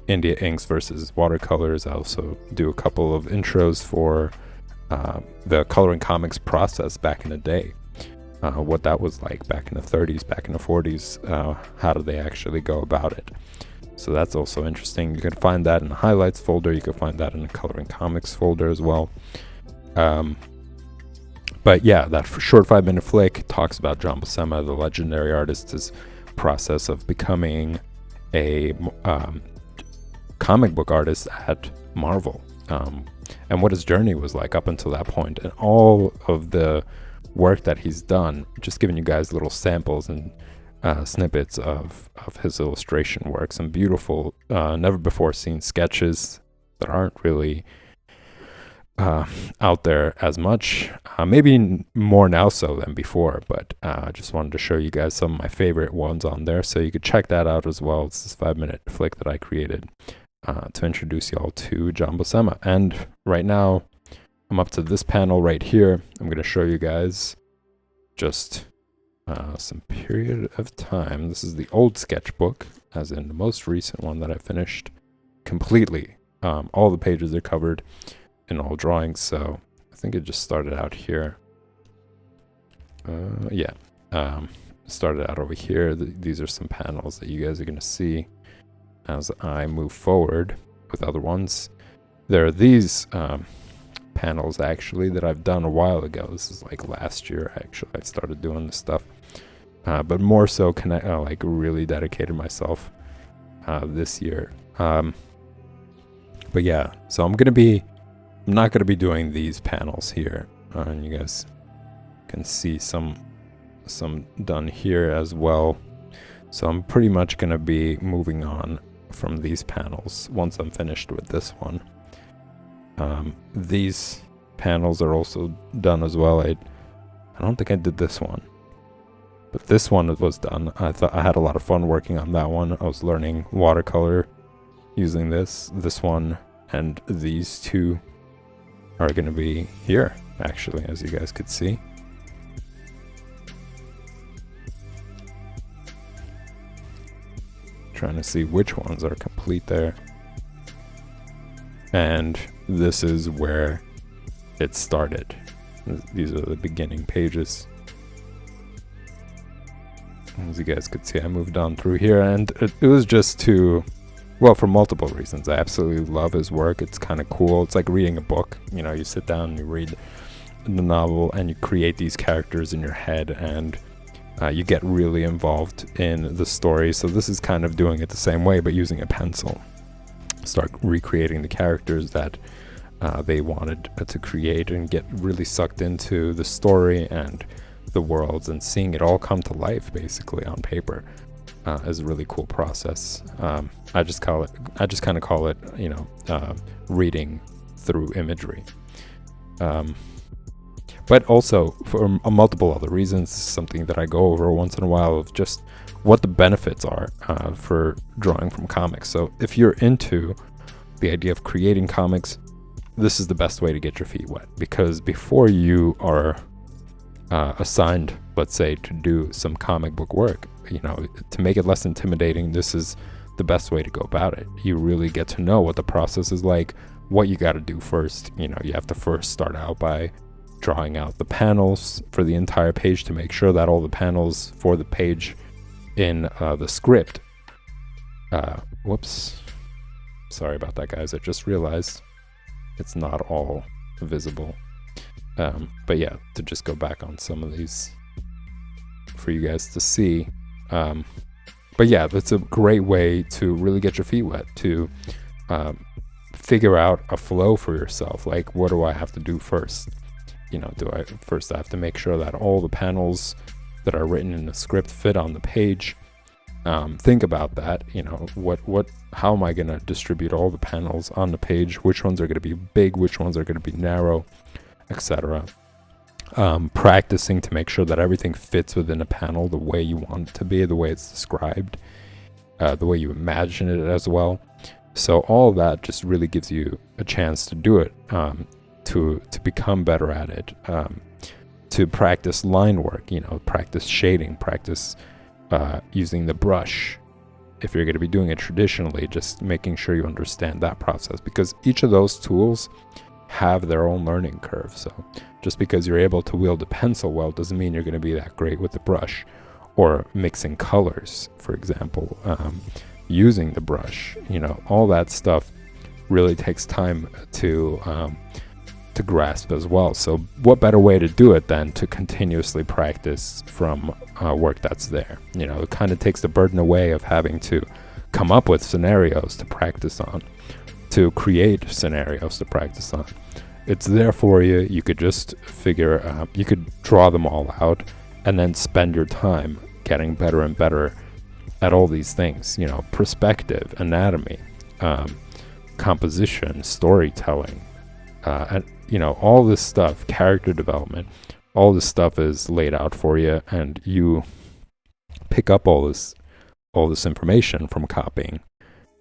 India inks versus watercolors. I also do a couple of intros for the coloring comics process back in the day, what that was like back in the 30s, back in the 40s, how did they actually go about it. So that's also interesting. You can find that in the highlights folder. You can find that in the coloring comics folder as well. But yeah, that short 5-minute flick talks about John Buscema, the legendary artist's process of becoming a comic book artist at Marvel, and what his journey was like up until that point, and all of the work that he's done. Just giving you guys little samples and snippets of his illustration work, some beautiful, never before seen sketches that aren't really out there as much, maybe more now so than before, but I just wanted to show you guys some of my favorite ones on there, so you could check that out as well. It's this 5-minute flick that I created to introduce y'all to John Buscema. And right now I'm up to this panel right here. I'm going to show you guys just some period of time. This is the old sketchbook, as in the most recent one that I finished completely. All the pages are covered in all drawings, so I think it just started out here. Started out over here. These are some panels that you guys are going to see as I move forward with other ones. There are these panels actually that I've done a while ago. This is like last year actually I started doing this stuff, but more so like really dedicated myself this year. But yeah, so I'm not going to be doing these panels here, and you guys can see some done here as well. So I'm pretty much going to be moving on from these panels once I'm finished with this one. These panels are also done as well. I don't think I did this one, but this one was done. I thought I had a lot of fun working on that one. I was learning watercolor using this one, and these two are going to be here, actually, as you guys could see. Trying to see which ones are complete there. And this is where it started. These are the beginning pages. As you guys could see, I moved on through here, and it was just to, well, for multiple reasons. I absolutely love his work. It's kind of cool. It's like reading a book. You know, you sit down and you read the novel and you create these characters in your head, and you get really involved in the story. So this is kind of doing it the same way, but using a pencil. Start recreating the characters that they wanted to create, and get really sucked into the story and the worlds, and seeing it all come to life basically on paper. Is a really cool process. I just kind of call it, you know, reading through imagery. But also for multiple other reasons, something that I go over once in a while, of just what the benefits are for drawing from comics. So if you're into the idea of creating comics, this is the best way to get your feet wet, because before you are assigned, let's say, to do some comic book work, you know, to make it less intimidating, this is the best way to go about it. You really get to know what the process is like, what you got to do first. You know, you have to first start out by drawing out the panels for the entire page to make sure that all the panels for the page in the script. Whoops. Sorry about that, guys. I just realized it's not all visible. But yeah, to just go back on some of these for you guys to see. But yeah, that's a great way to really get your feet wet, to figure out a flow for yourself. Like, what do I have to do first? You know, I have to make sure that all the panels that are written in the script fit on the page. Think about that. You know, how am I going to distribute all the panels on the page? Which ones are going to be big? Which ones are going to be narrow, etc. Practicing to make sure that everything fits within a panel the way you want it to be, the way it's described, the way you imagine it as well. So all of that just really gives you a chance to do it, to become better at it, to practice line work, you know, practice shading, practice using the brush. If you're going to be doing it traditionally, just making sure you understand that process, because each of those tools have their own learning curve. So just because you're able to wield a pencil well doesn't mean you're going to be that great with the brush, or mixing colors, for example, using the brush. You know, all that stuff really takes time to grasp as well. So what better way to do it than to continuously practice from work that's there? You know, it kind of takes the burden away of having to come up with scenarios to practice on, to create scenarios to practice on. It's there for you. You could just you could draw them all out and then spend your time getting better and better at all these things, you know, perspective, anatomy, composition, storytelling, and, you know, all this stuff, character development, all this stuff is laid out for you, and you pick up all this information from copying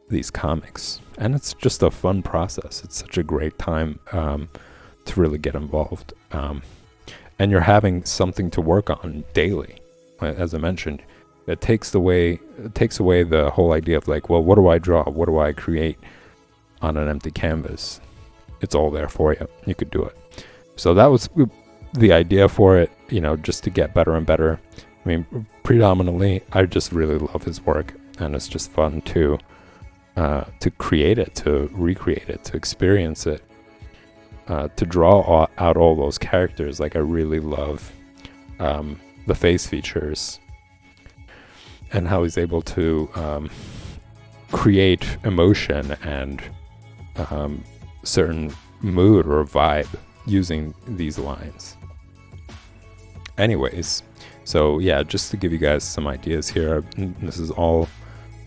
these comics. And it's just a fun process. It's such a great time to really get involved. And you're having something to work on daily. As I mentioned, it takes away the whole idea of like, well, what do I draw? What do I create on an empty canvas? It's all there for you. You could do it. So that was the idea for it, you know, just to get better and better. I mean, predominantly, I just really love his work, and it's just fun to create it, to recreate it, to experience it, to draw out all those characters. Like, I really love the face features and how he's able to create emotion and certain mood or vibe using these lines. Anyways, so yeah, just to give you guys some ideas here, this is all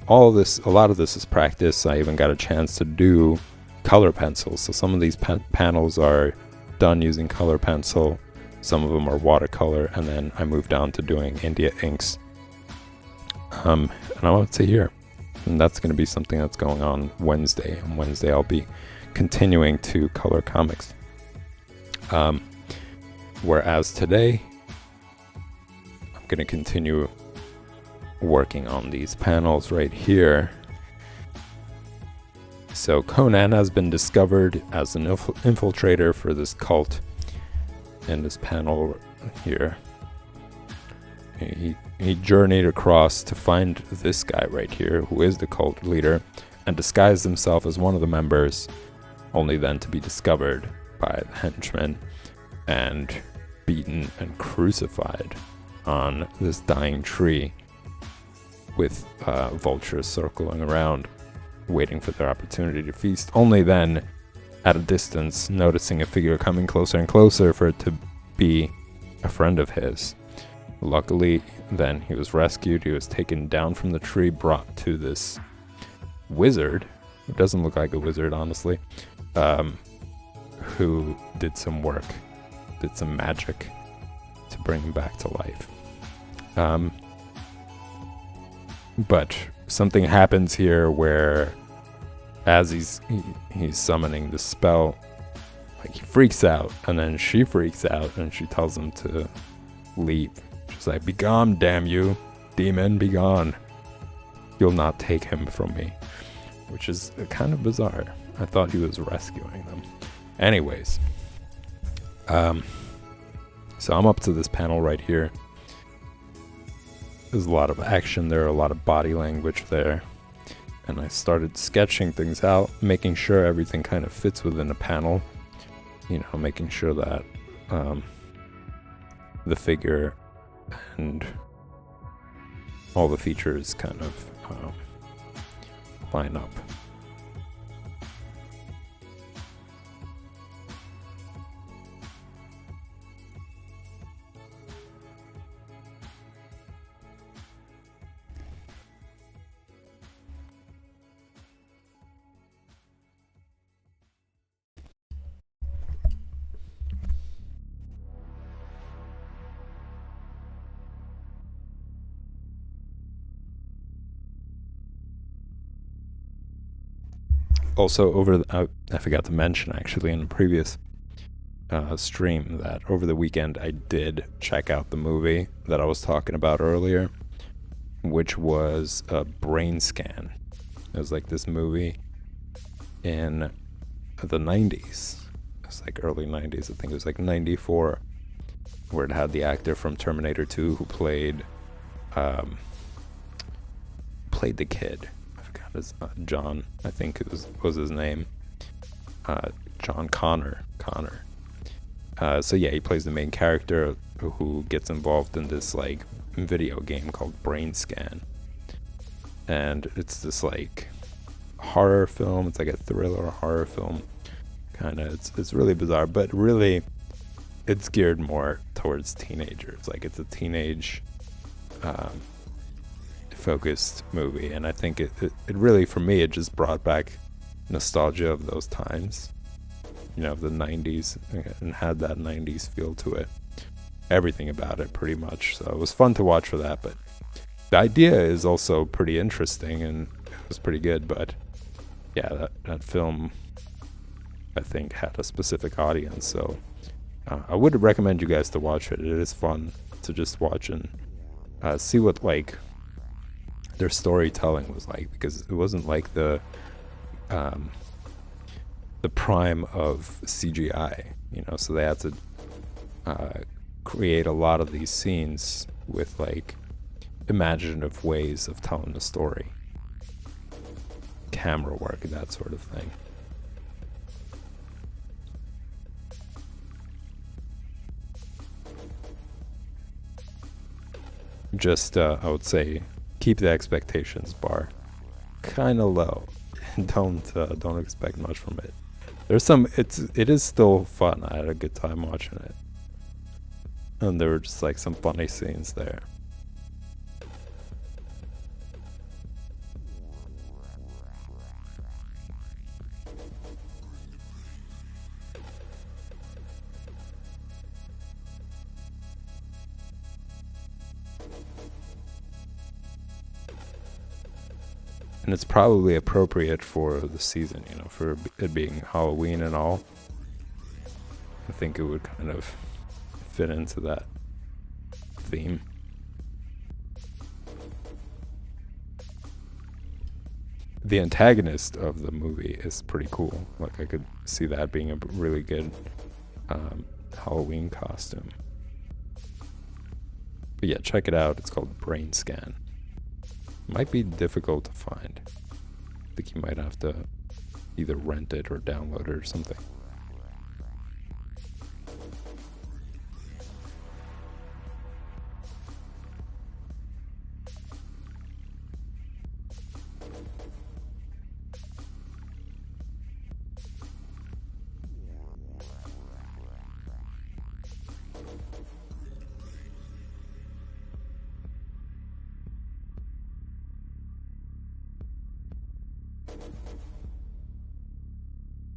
of this, a lot of this is practice. I even got a chance to do color pencils. So some of these panels are done using color pencil, some of them are watercolor, and then I moved on to doing India inks. And I want to here, and that's going to be something that's going on Wednesday. On Wednesday, I'll be continuing to color comics. Whereas today, I'm going to continue working on these panels right here. So Conan has been discovered as an infiltrator for this cult. In this panel here, he journeyed across to find this guy right here, who is the cult leader, and disguised himself as one of the members, only then to be discovered by the henchmen and beaten and crucified on this dying tree, with vultures circling around, waiting for their opportunity to feast. Only then, at a distance, noticing a figure coming closer and closer, for it to be a friend of his. Luckily, then he was rescued. He was taken down from the tree, brought to this wizard, who doesn't look like a wizard, honestly, who did some work, did some magic to bring him back to life. But something happens here where, as he's summoning the spell, like, he freaks out, and then she freaks out, and she tells him to leave. She's like, "Be gone, damn you, demon, be gone. You'll not take him from me," which is kind of bizarre. I thought he was rescuing them. Anyways, so I'm up to this panel right here. there's a lot of action there, a lot of body language there. And I started sketching things out, making sure everything kind of fits within a panel. You know, making sure that the figure and all the features kind of line up. Also, I forgot to mention actually in a previous stream that over the weekend I did check out the movie that I was talking about earlier, which was a Brain Scan. It was like this movie in the 90s. It was like early 90s. I think it was like 94, where it had the actor from Terminator 2 who played the kid. John, I think it was his name. John Connor. So yeah, he plays the main character who gets involved in this like video game called Brain Scan. And it's this like horror film. It's like a thriller horror film. Kinda. It's really bizarre, but really it's geared more towards teenagers. Like it's a teenage focused movie, and I think it really, for me, it just brought back nostalgia of those times, you know, of the 90s, and had that 90s feel to it, everything about it pretty much. So it was fun to watch for that, but the idea is also pretty interesting and it was pretty good. But yeah, that film I think had a specific audience, so I would recommend you guys to watch it. It is fun to just watch and see what like their storytelling was like, because it wasn't like the prime of CGI, you know, so they had to create a lot of these scenes with like imaginative ways of telling the story, camera work, and that sort of thing. Just I would say keep the expectations bar kind of low. Don't expect much from it. There's some, it is still fun. I had a good time watching it, and there were just like some funny scenes there. And it's probably appropriate for the season, you know, for it being Halloween and all. I think it would kind of fit into that theme. The antagonist of the movie is pretty cool. Like, I could see that being a really good Halloween costume. But yeah, check it out. It's called Brain Scan. Might be difficult to find. I think you might have to either rent it or download it or something.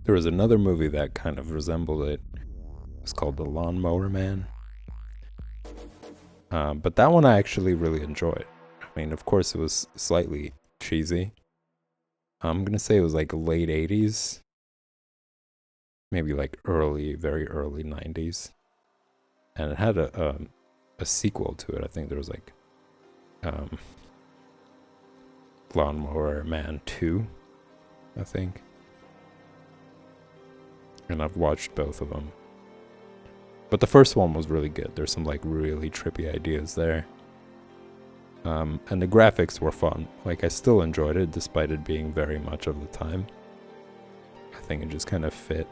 There was another movie that kind of resembled it. It's called The Lawnmower Man. But that one I actually really enjoyed. I mean, of course, it was slightly cheesy. I'm gonna say it was like late 80s. Maybe like very early 90s. And it had a sequel to it. I think there was like Lawnmower Man 2, I think. And I've watched both of them. But the first one was really good. There's some like really trippy ideas there. And the graphics were fun. Like, I still enjoyed it despite it being very much of the time. I think it just kind of fit.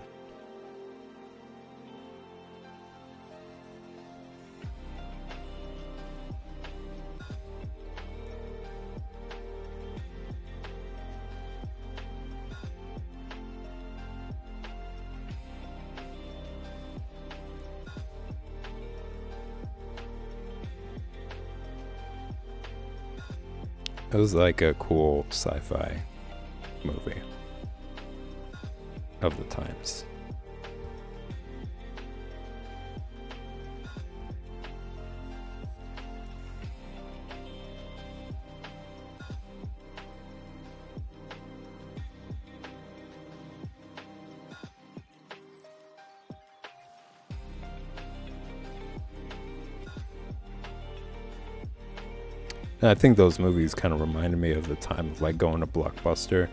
It was like a cool sci-fi movie of the times. And I think those movies kind of reminded me of the time of like going to Blockbuster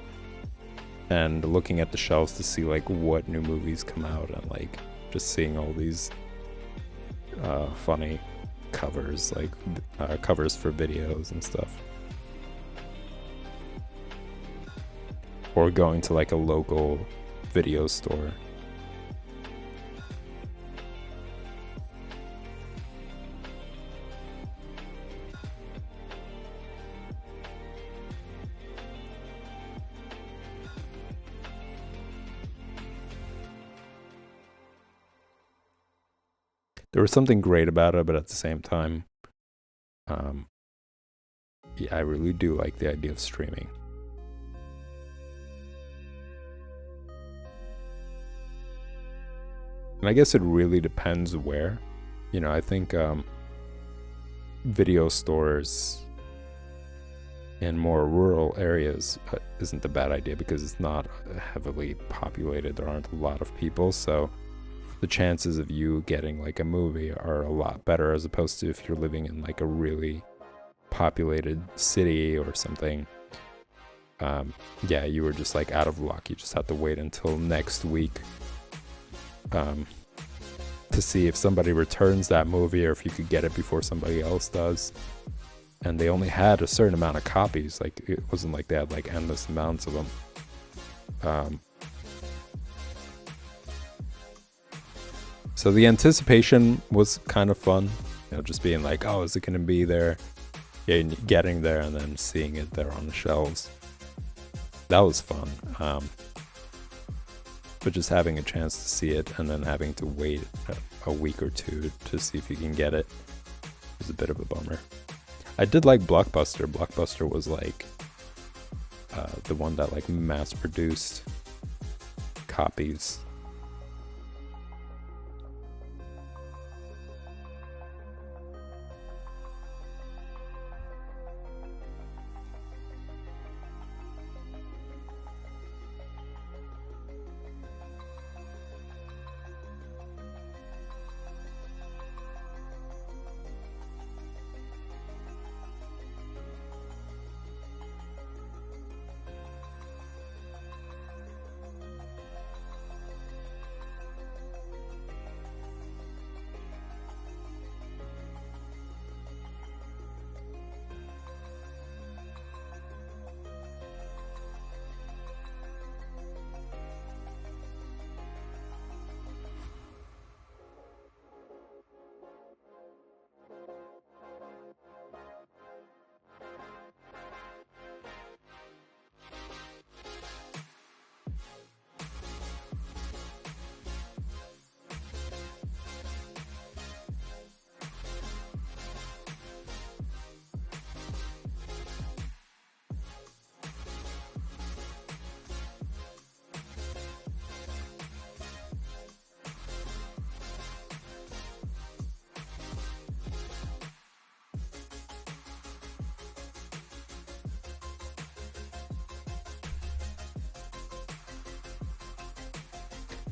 and looking at the shelves to see like what new movies come out, and like just seeing all these funny covers, like covers for videos and stuff. Or going to like a local video store. There was something great about it, but at the same time, yeah, I really do like the idea of streaming. And I guess it really depends where. You know, I think video stores in more rural areas isn't a bad idea because it's not heavily populated. There aren't a lot of people, so the chances of you getting like a movie are a lot better, as opposed to if you're living in like a really populated city or something. Yeah, you were just like out of luck. You just have to wait until next week to see if somebody returns that movie or if you could get it before somebody else does. And they only had a certain amount of copies. Like, it wasn't like they had like endless amounts of them. So the anticipation was kind of fun, you know, just being like, oh, is it going to be there? Getting there and then seeing it there on the shelves. That was fun. But just having a chance to see it and then having to wait a week or two to see if you can get it was a bit of a bummer. I did like Blockbuster. Blockbuster was like the one that like mass produced copies.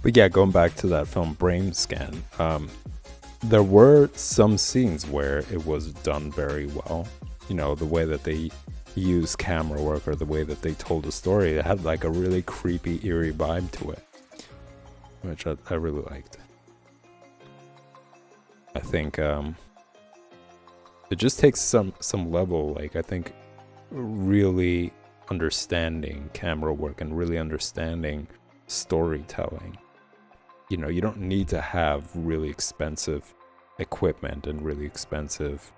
But yeah, going back to that film Brain Scan, there were some scenes where it was done very well. You know, the way that they used camera work or the way that they told the story, it had like a really creepy, eerie vibe to it, which I really liked. I think it just takes some level, like I think really understanding camera work and really understanding storytelling. You know, you don't need to have really expensive equipment and really expensive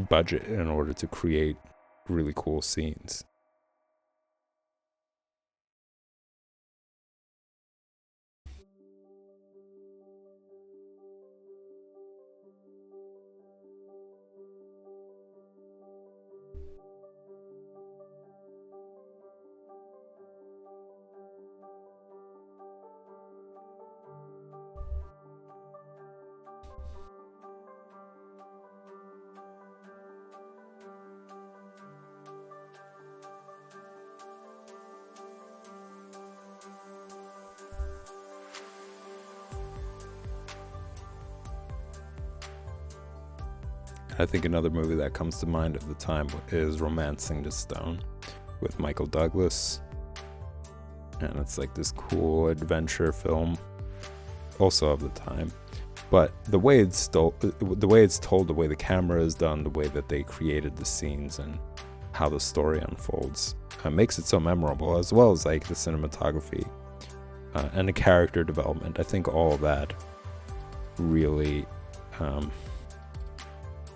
budget in order to create really cool scenes. I think another movie that comes to mind at the time is Romancing the Stone with Michael Douglas. And it's like this cool adventure film, also of the time. But the way it's told, the way the camera is done, the way that they created the scenes and how the story unfolds makes it so memorable, as well as like the cinematography and the character development. I think all of that really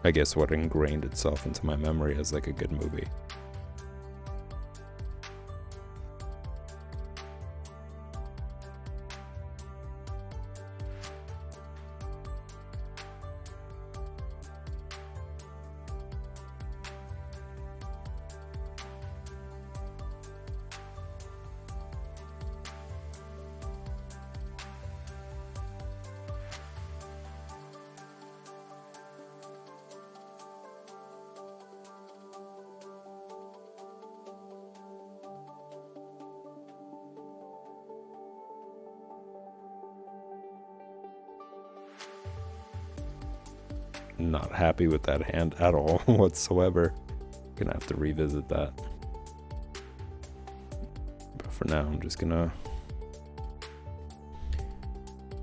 I guess what ingrained itself into my memory as like a good movie. Not happy with that hand at all whatsoever. Gonna have to revisit that. But for now, I'm just gonna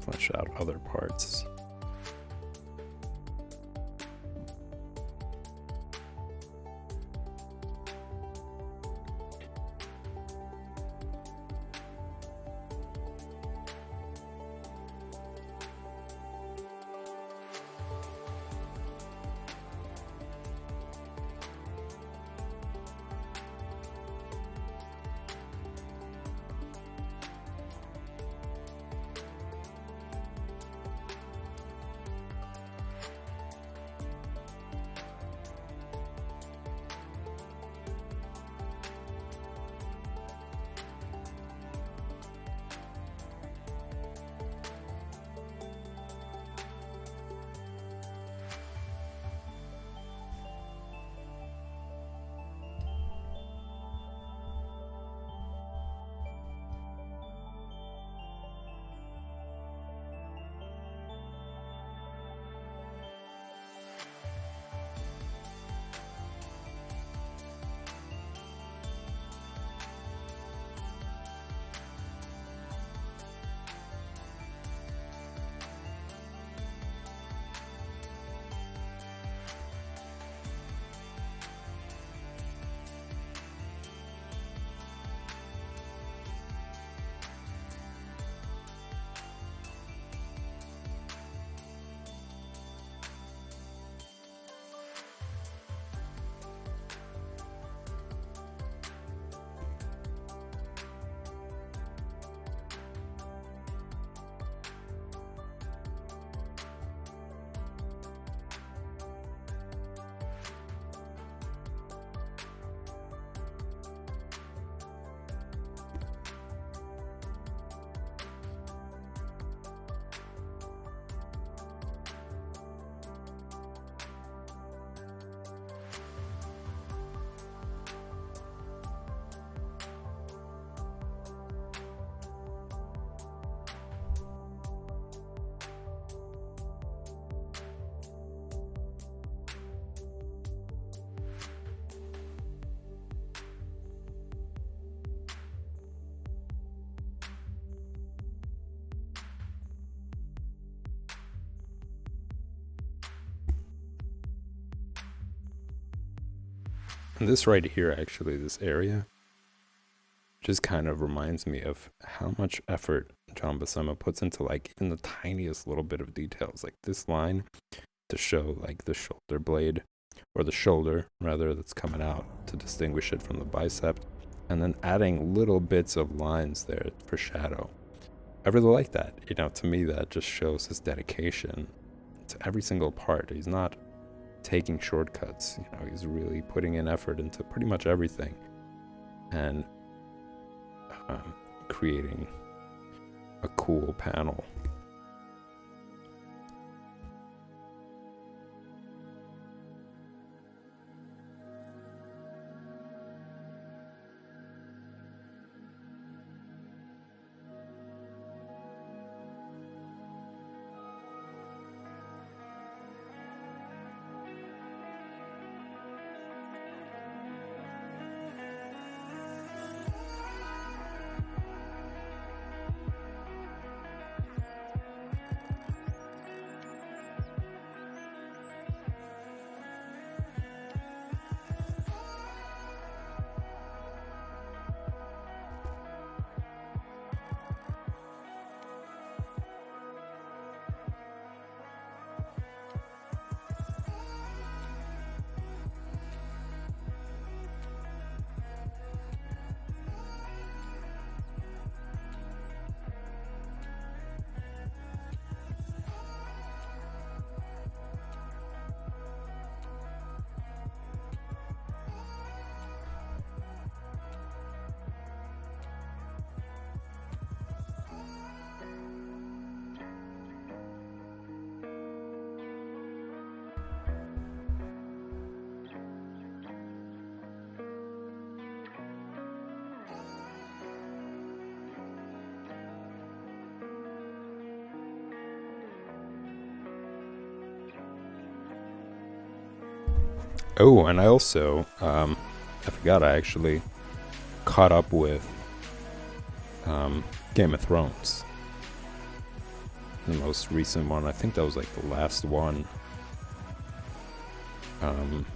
flesh out other parts. And this right here, actually, this area, just kind of reminds me of how much effort John Buscema puts into like even the tiniest little bit of details, like this line to show like the shoulder blade, or the shoulder rather, that's coming out to distinguish it from the bicep, and then adding little bits of lines there for shadow. I really like that. You know, to me that just shows his dedication to every single part. He's not taking shortcuts, you know, he's really putting in effort into pretty much everything, and creating a cool panel. Oh, and I also, I forgot, I actually caught up with Game of Thrones. The most recent one. I think that was like the last one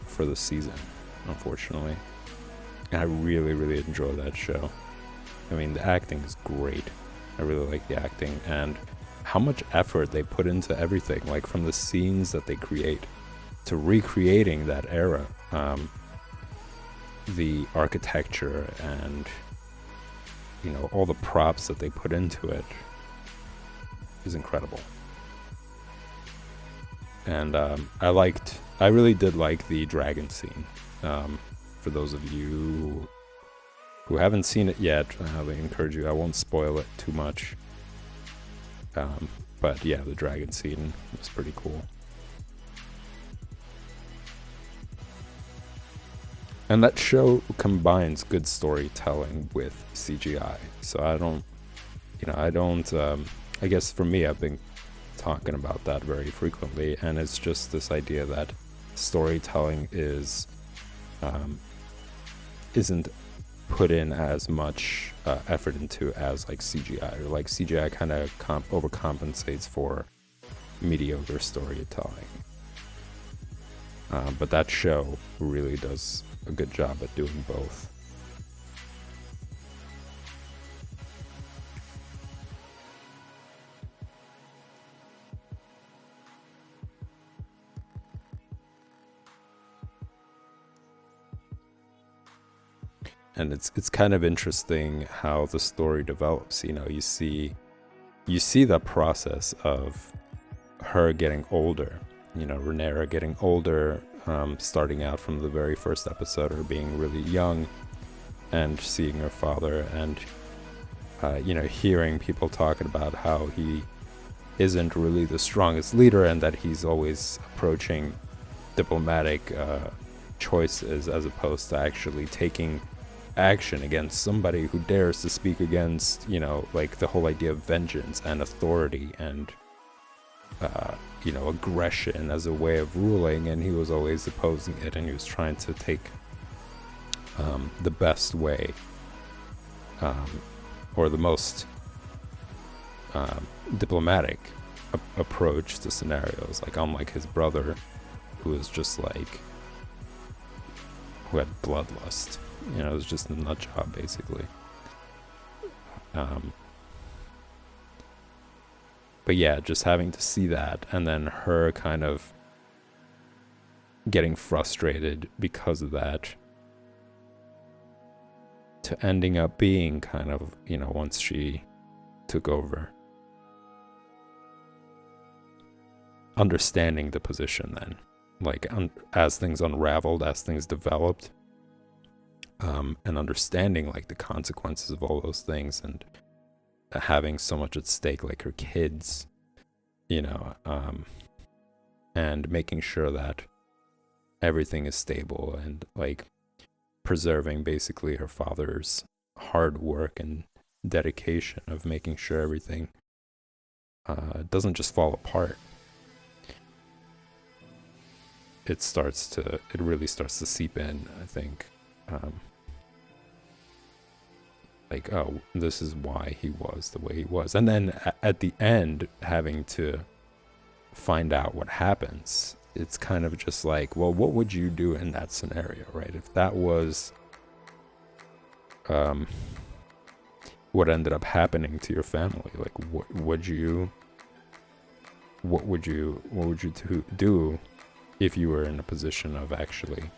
for the season, unfortunately. And I really, really enjoy that show. I mean, the acting is great. I really like the acting, and how much effort they put into everything, like from the scenes that they create to recreating that era. The architecture and, you know, all the props that they put into it is incredible. And I really did like the dragon scene. For those of you who haven't seen it yet, I highly encourage you. I won't spoil it too much. But yeah, the dragon scene was pretty cool. And that show combines good storytelling with CGI. So I guess for me, I've been talking about that very frequently, and it's just this idea that storytelling isn't put in as much effort into as like CGI, or like CGI kind of overcompensates for mediocre storytelling. But that show really does a good job at doing both. And it's kind of interesting how the story develops. You know, you see the process of her getting older. You know, Rhaenyra getting older, starting out from the very first episode, her being really young, and seeing her father, and hearing people talking about how he isn't really the strongest leader, and that he's always approaching diplomatic choices as opposed to actually taking action against somebody who dares to speak against, like the whole idea of vengeance and authority and aggression as a way of ruling, and he was always opposing it, and he was trying to take the best way, or the most diplomatic approach to scenarios, like unlike his brother, who is just like who had bloodlust. You know, it was just a nut job, basically. But yeah, just having to see that, and then her kind of getting frustrated because of that, to ending up being kind of, you know, once she took over, understanding the position then, like as things unraveled, as things developed, and understanding like the consequences of all those things, and having so much at stake, like her kids, you know, and making sure that everything is stable, and like preserving basically her father's hard work and dedication of making sure everything doesn't just fall apart. It really starts to seep in, I think. Like, oh, this is why he was the way he was. And then at the end, having to find out what happens, it's kind of just like, well, what would you do in that scenario, right? If that was what ended up happening to your family, like, what would you do if you were in a position of actually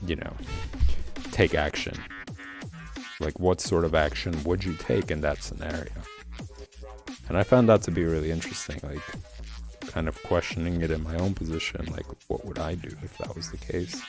you know, take action? Like, what sort of action would you take in that scenario? And I found that to be really interesting, like kind of questioning it in my own position, like what would I do if that was the case?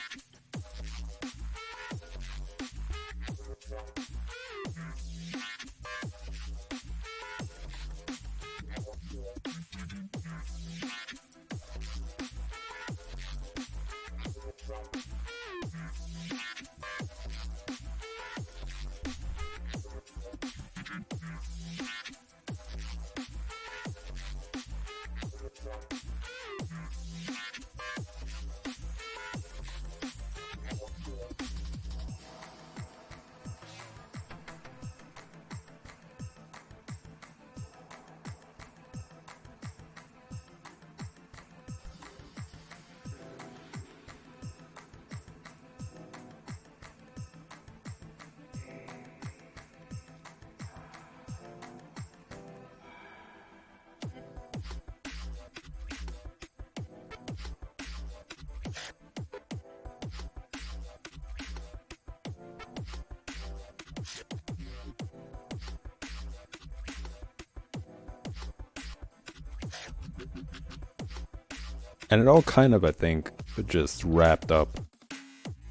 And it all kind of, I think, just wrapped up,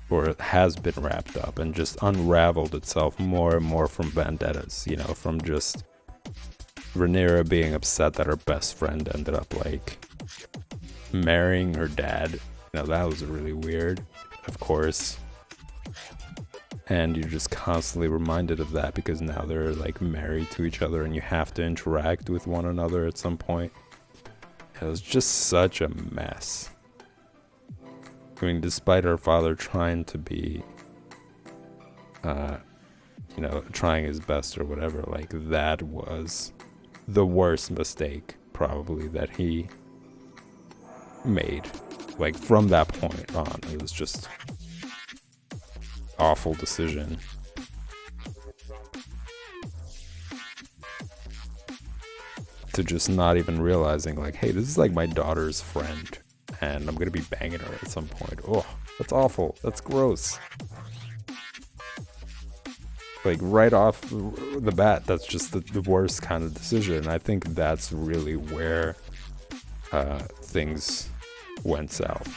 or it has been wrapped up, and just unraveled itself more and more from vendettas, you know, from just Rhaenyra being upset that her best friend ended up, like, marrying her dad. You know, that was really weird, of course. And you're just constantly reminded of that because now they're, like, married to each other and you have to interact with one another at some point. It was just such a mess. I mean, despite her father trying to be, you know, trying his best or whatever, like, that was the worst mistake, probably, that he made. Like, from that point on, it was just awful decision. To just not even realizing, like, hey, this is like my daughter's friend, and I'm gonna be banging her at some point. Oh, that's awful. That's gross. Like, right off the bat, that's just the worst kind of decision. And I think that's really where things went south.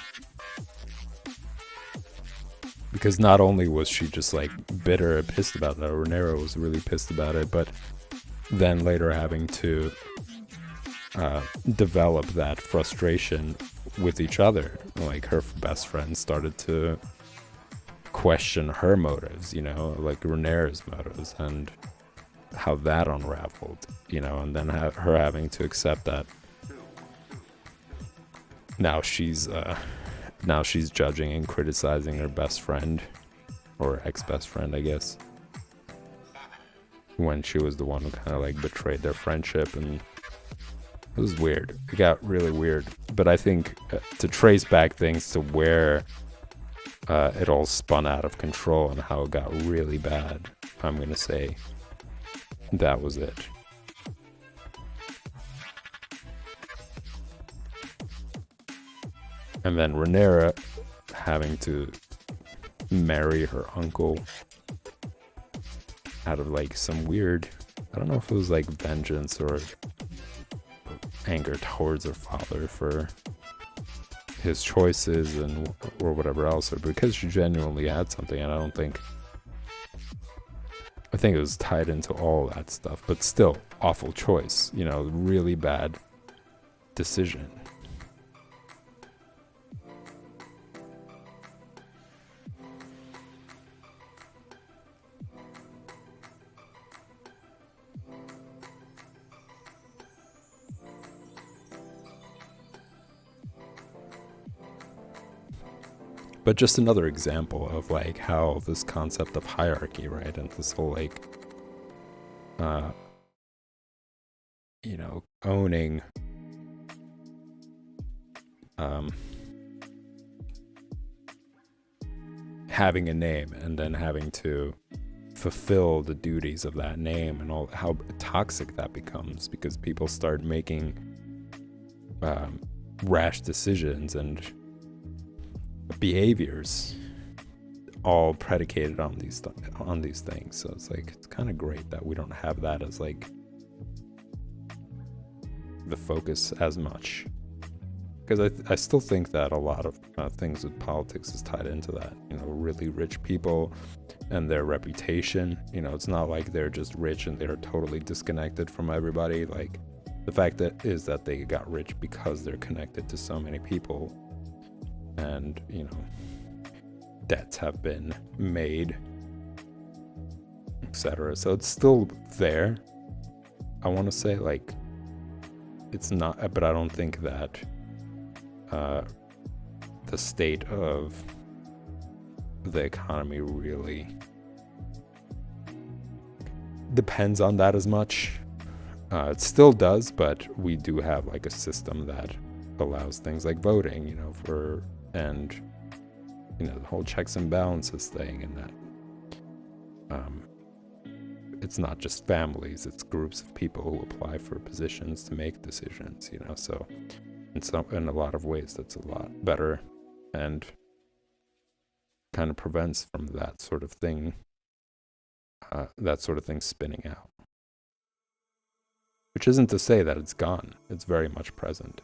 Because not only was she just, like, bitter and pissed about that, Rhaenyra was really pissed about it, but then later having to develop that frustration with each other. Like, her best friend started to question her motives, you know, like Rhaenyra's motives, and how that unraveled, you know, and then her having to accept that now she's judging and criticizing her best friend, or ex-best friend, I guess, when she was the one who kind of, like, betrayed their friendship. And It was weird. It got really weird. But I think to trace back things to where it all spun out of control and how it got really bad, I'm gonna say that was it. And then Rhaenyra having to marry her uncle out of like some weird, I don't know if it was like vengeance or anger towards her father for his choices and or whatever else, or because she genuinely had something. And I think it was tied into all that stuff, but still awful choice, you know, really bad decision. But just another example of like how this concept of hierarchy, right, and this whole like, you know, owning, having a name and then having to fulfill the duties of that name, and all how toxic that becomes because people start making rash decisions and behaviors all predicated on these things. So it's like, it's kind of great that we don't have that as like the focus as much, because I still think that a lot of things with politics is tied into that, you know, really rich people and their reputation. You know, it's not like they're just rich and they're totally disconnected from everybody. Like, the fact that is that they got rich because they're connected to so many people, and, you know, debts have been made, etc. So it's still there. I want to say, like, it's not, but I don't think that the state of the economy really depends on that as much. It still does, but we do have like a system that allows things like voting, you know, and you know, the whole checks and balances thing, and that it's not just families, it's groups of people who apply for positions to make decisions, you know. So in a lot of ways that's a lot better and kind of prevents from that sort of thing spinning out. Which isn't to say that it's gone. It's very much present.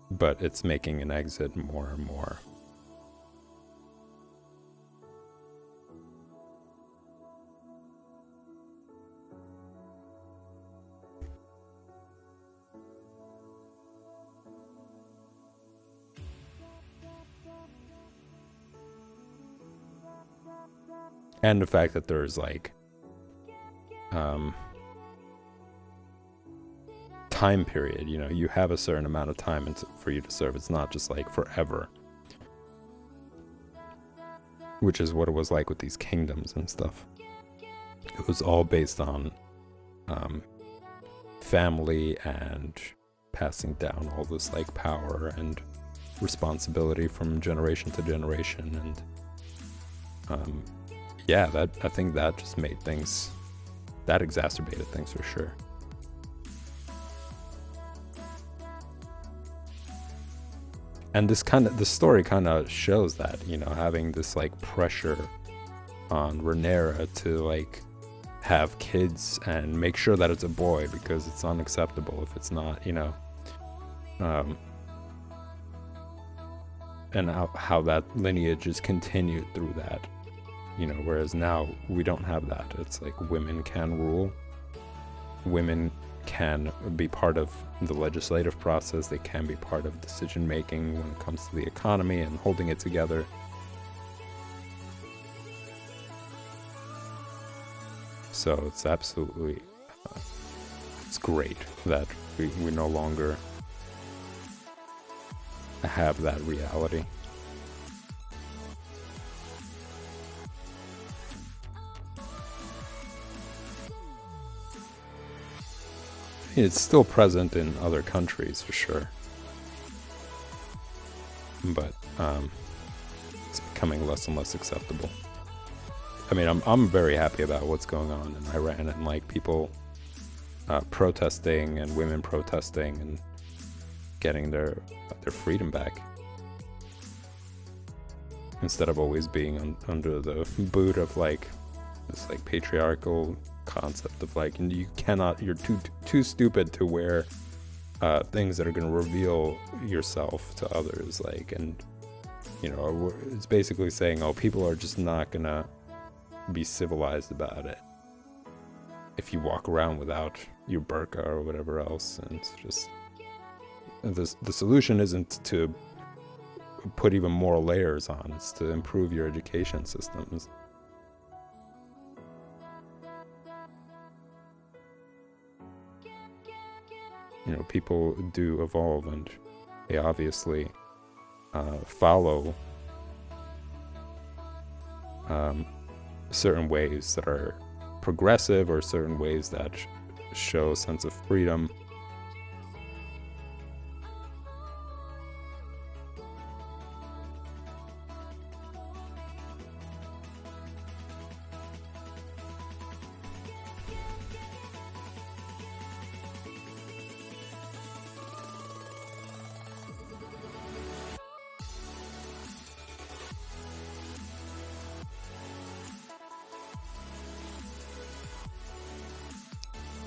But it's making an exit more and more. And the fact that there's like time period, you know, you have a certain amount of time for you to serve. It's not just like forever, which is what it was like with these kingdoms and stuff. It was all based on family and passing down all this like power and responsibility from generation to generation. And yeah, that, I think that just made things, that exacerbated things for sure. And the story kind of shows that, you know, having this like pressure on Rhaenyra to like have kids and make sure that it's a boy, because it's unacceptable if it's not, you know, and how that lineage is continued through that, you know, whereas now we don't have that. It's like women can rule, women can be part of the legislative process, they can be part of decision making when it comes to the economy and holding it together. So it's absolutely it's great that we no longer have that reality. it's still present in other countries for sure, but it's becoming less and less acceptable. I mean, I'm very happy about what's going on in Iran, and like people protesting and women protesting and getting their freedom back, instead of always being under the boot of like this like patriarchal concept of like you're too stupid to wear things that are going to reveal yourself to others, like, and you know, it's basically saying, oh, people are just not gonna be civilized about it if you walk around without your burqa or whatever else. And it's just the solution isn't to put even more layers on, it's to improve your education systems. You know, people do evolve, and they obviously follow certain ways that are progressive, or certain ways that show a sense of freedom.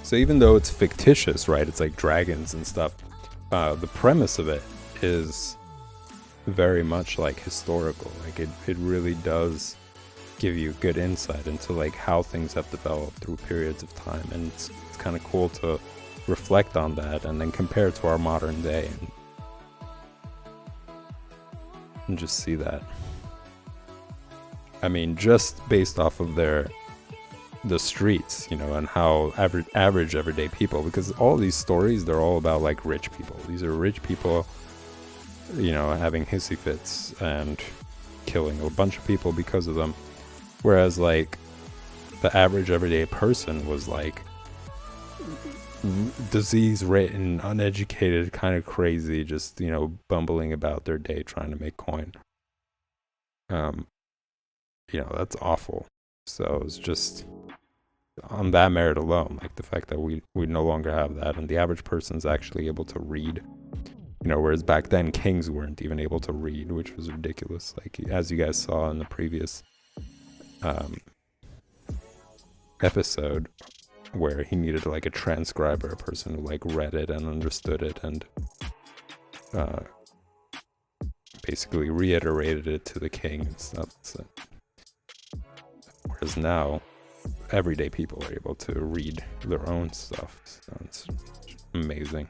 So even though it's fictitious, right, it's like dragons and stuff, the premise of it is very much like historical. Like it really does give you good insight into like how things have developed through periods of time, and it's kind of cool to reflect on that and then compare it to our modern day and just see that. I mean, just based off of the streets, you know, and how average everyday people, because all these stories, they're all about like rich people. These are rich people, you know, having hissy fits and killing a bunch of people because of them, whereas like the average everyday person was like disease ridden, uneducated, kind of crazy, just, you know, bumbling about their day trying to make coin. You know, that's awful. So it's just on that merit alone, like the fact that we no longer have that, and the average person's actually able to read, you know, whereas back then kings weren't even able to read, which was ridiculous. Like, as you guys saw in the previous episode, where he needed like a transcriber, a person who like read it and understood it and basically reiterated it to the king and stuff. So, whereas now everyday people are able to read their own stuff. So it's amazing.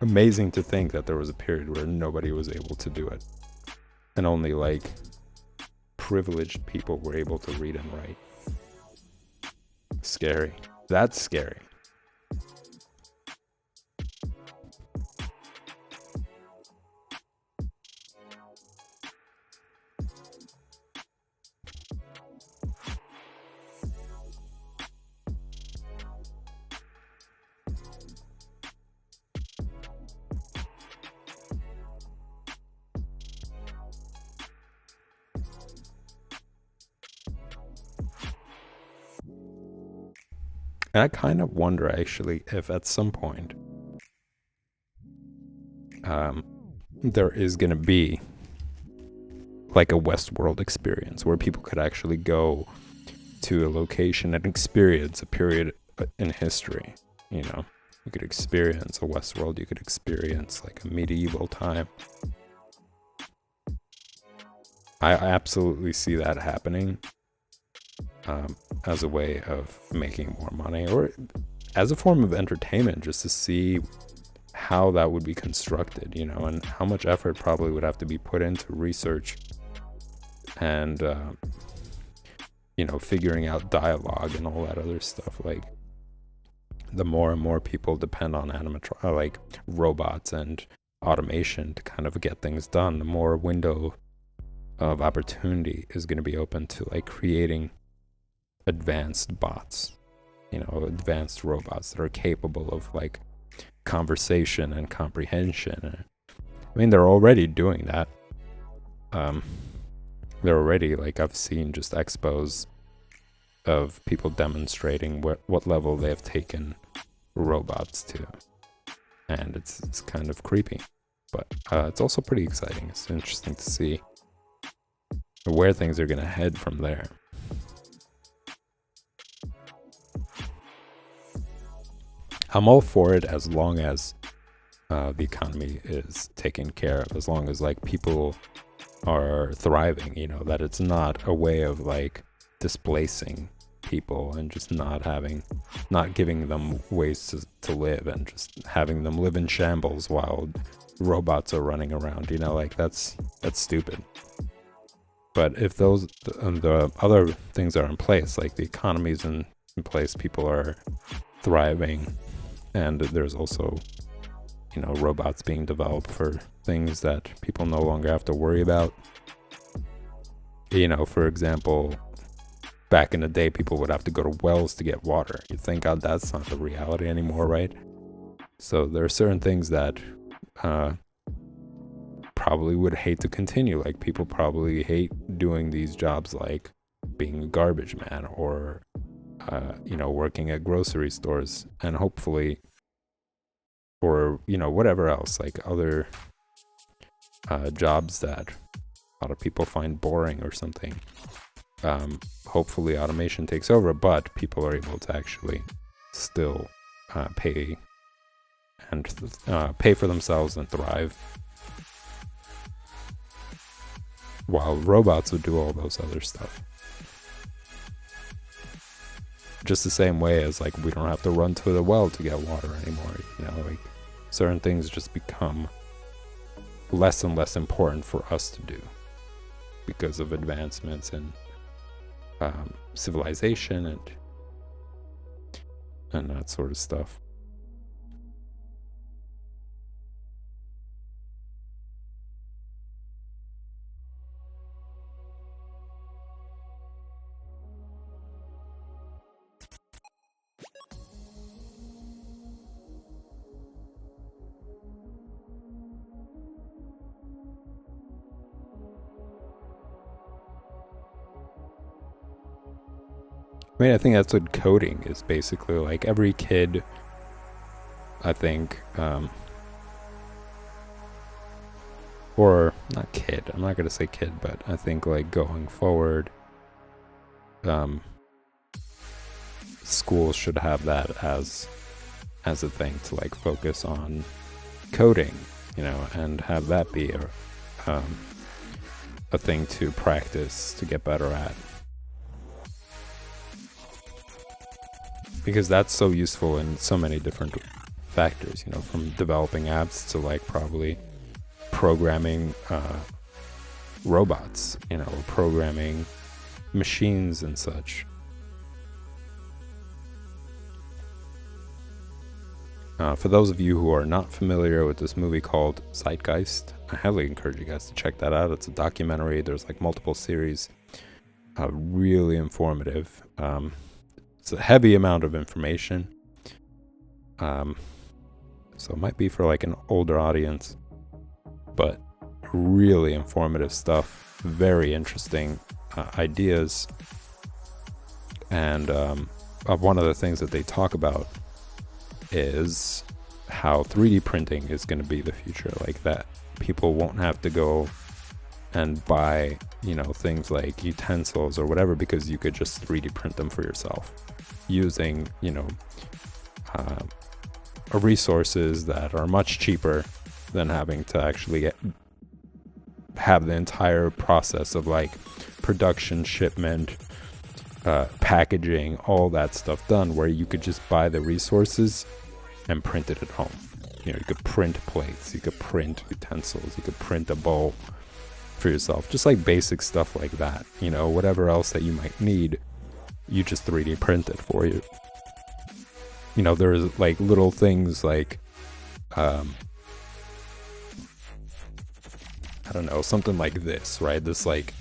Amazing to think that there was a period where nobody was able to do it, and only like privileged people were able to read and write. Scary. That's scary. And I kind of wonder, actually, if at some point there is going to be like a Westworld experience where people could actually go to a location and experience a period in history. You know, you could experience a Westworld, you could experience like a medieval time. I absolutely see that happening. As a way of making more money, or as a form of entertainment, just to see how that would be constructed, you know, and how much effort probably would have to be put into research and, you know, figuring out dialogue and all that other stuff. Like, the more and more people depend on like robots and automation to kind of get things done, the more window of opportunity is going to be open to like creating advanced bots, advanced robots that are capable of like conversation and comprehension. I mean, they're already doing that. They're already, like, I've seen just expos of people demonstrating what level they have taken robots to, and it's kind of creepy, but it's also pretty exciting. It's interesting to see where things are gonna head from there. I'm all for it as long as the economy is taken care of, as long as like people are thriving, that it's not a way of like displacing people and just not giving them ways to live and just having them live in shambles while robots are running around, like that's stupid. But if those the other things are in place, like the economy's in place, people are thriving, and there's also robots being developed for things that people no longer have to worry about. For example, back in the day, people would have to go to wells to get water. You think, God, that's not the reality anymore, right? So there are certain things that probably would hate to continue. Like, people probably hate doing these jobs, like being a garbage man or working at grocery stores, and hopefully, or whatever else, like other jobs that a lot of people find boring or something. Hopefully automation takes over, but people are able to actually still pay for themselves and thrive, while robots would do all those other stuff. Just the same way as like we don't have to run to the well to get water anymore. Like certain things just become less and less important for us to do because of advancements in civilization and that sort of stuff. I mean, I think that's what coding is basically. Like every kid, I think, or not kid, I'm not going to say kid, but I think like going forward, schools should have that as a thing to like focus on coding, and have that be a thing to practice to get better at. Because that's so useful in so many different factors, from developing apps to like probably programming robots, or programming machines and such. For those of you who are not familiar with this movie called Zeitgeist, I highly encourage you guys to check that out. It's a documentary. There's like multiple series. Really informative. It's a heavy amount of information. So it might be for like an older audience, but really informative stuff. Very interesting ideas. And one of the things that they talk about is how 3D printing is going to be the future. Like that people won't have to go and buy, things like utensils or whatever, because you could just 3D print them for yourself using, resources that are much cheaper than having to actually have the entire process of like production, shipment, packaging, all that stuff done, where you could just buy the resources and print it at home. You could print plates, you could print utensils, you could print a bowl for yourself, just like basic stuff like that. Whatever else that you might need, you just 3D print it for you. There's like little things like I don't know, something like this, right? This, like,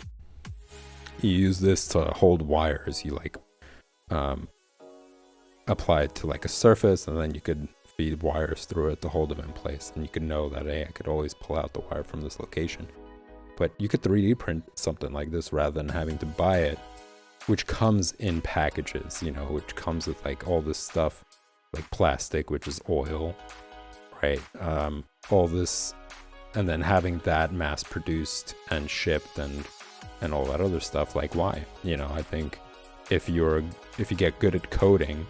you use this to hold wires. You like apply it to like a surface, and then you could feed wires through it to hold them in place, and you could know that, hey, I could always pull out the wire from this location. But you could 3D print something like this rather than having to buy it, which comes in packages, you know, which comes with like all this stuff, like plastic, which is oil, right? All this, and then having that mass produced and shipped and all that other stuff. Like, why? You know, I think if you get good at coding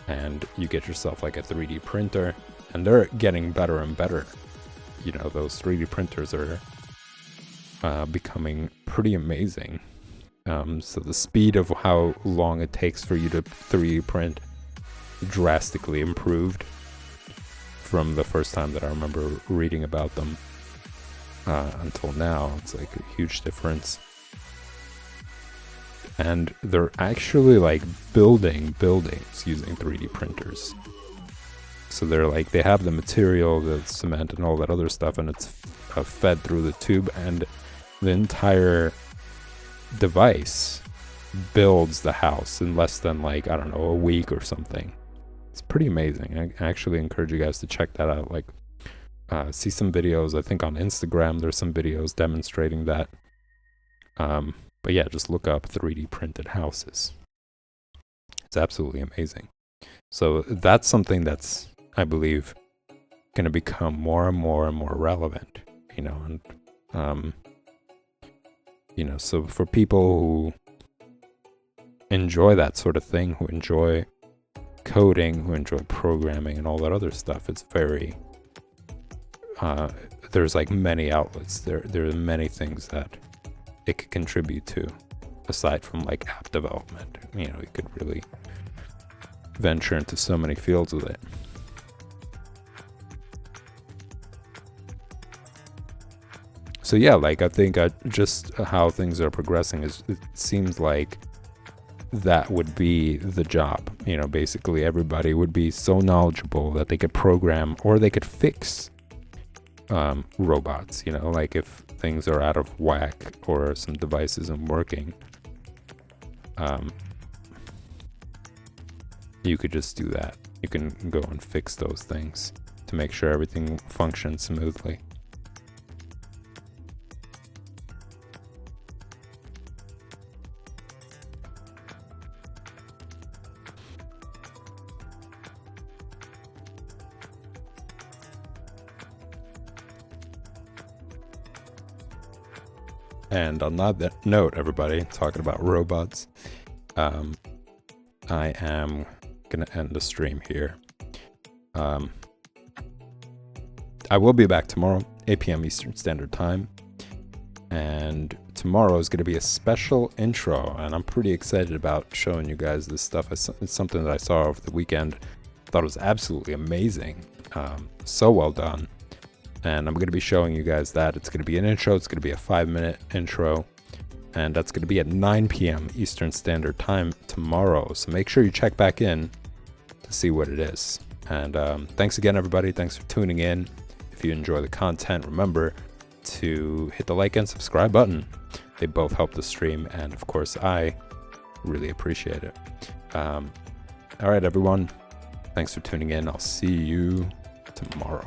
and you get yourself like a 3D printer, and they're getting better and better, you know, those 3D printers are becoming pretty amazing. So the speed of how long it takes for you to 3D print drastically improved from the first time that I remember reading about them until now. It's like a huge difference. And they're actually like building buildings using 3D printers. So they're like, they have the material, the cement and all that other stuff, and it's fed through the tube, and the entire device builds the house in less than like, I don't know, a week or something. It's pretty amazing. I actually encourage you guys to check that out. Like, see some videos. I think on Instagram there's some videos demonstrating that. But yeah, just look up 3D printed houses. It's absolutely amazing. So that's something that's, I believe, going to become more and more and more relevant, you know, and you know, so for people who enjoy that sort of thing, who enjoy coding, who enjoy programming and all that other stuff, it's very, there's like many outlets. There are many things that it could contribute to, aside from like app development. You know, you could really venture into so many fields with it. So yeah, like I think just how things are progressing is, it seems like that would be the job. You know, basically everybody would be so knowledgeable that they could program or they could fix robots. You know, like if things are out of whack or some device isn't working, you could just do that. You can go and fix those things to make sure everything functions smoothly. And on that note, everybody, talking about robots, I am going to end the stream here. I will be back tomorrow, 8 p.m. Eastern Standard Time. And tomorrow is going to be a special intro, and I'm pretty excited about showing you guys this stuff. It's something that I saw over the weekend. Thought it was absolutely amazing. So well done. And I'm going to be showing you guys that. It's going to be an intro. It's going to be a 5-minute intro. And that's going to be at 9 p.m. Eastern Standard Time tomorrow. So make sure you check back in to see what it is. And thanks again, everybody. Thanks for tuning in. If you enjoy the content, remember to hit the like and subscribe button. They both help the stream. And of course, I really appreciate it. All right, everyone. Thanks for tuning in. I'll see you tomorrow.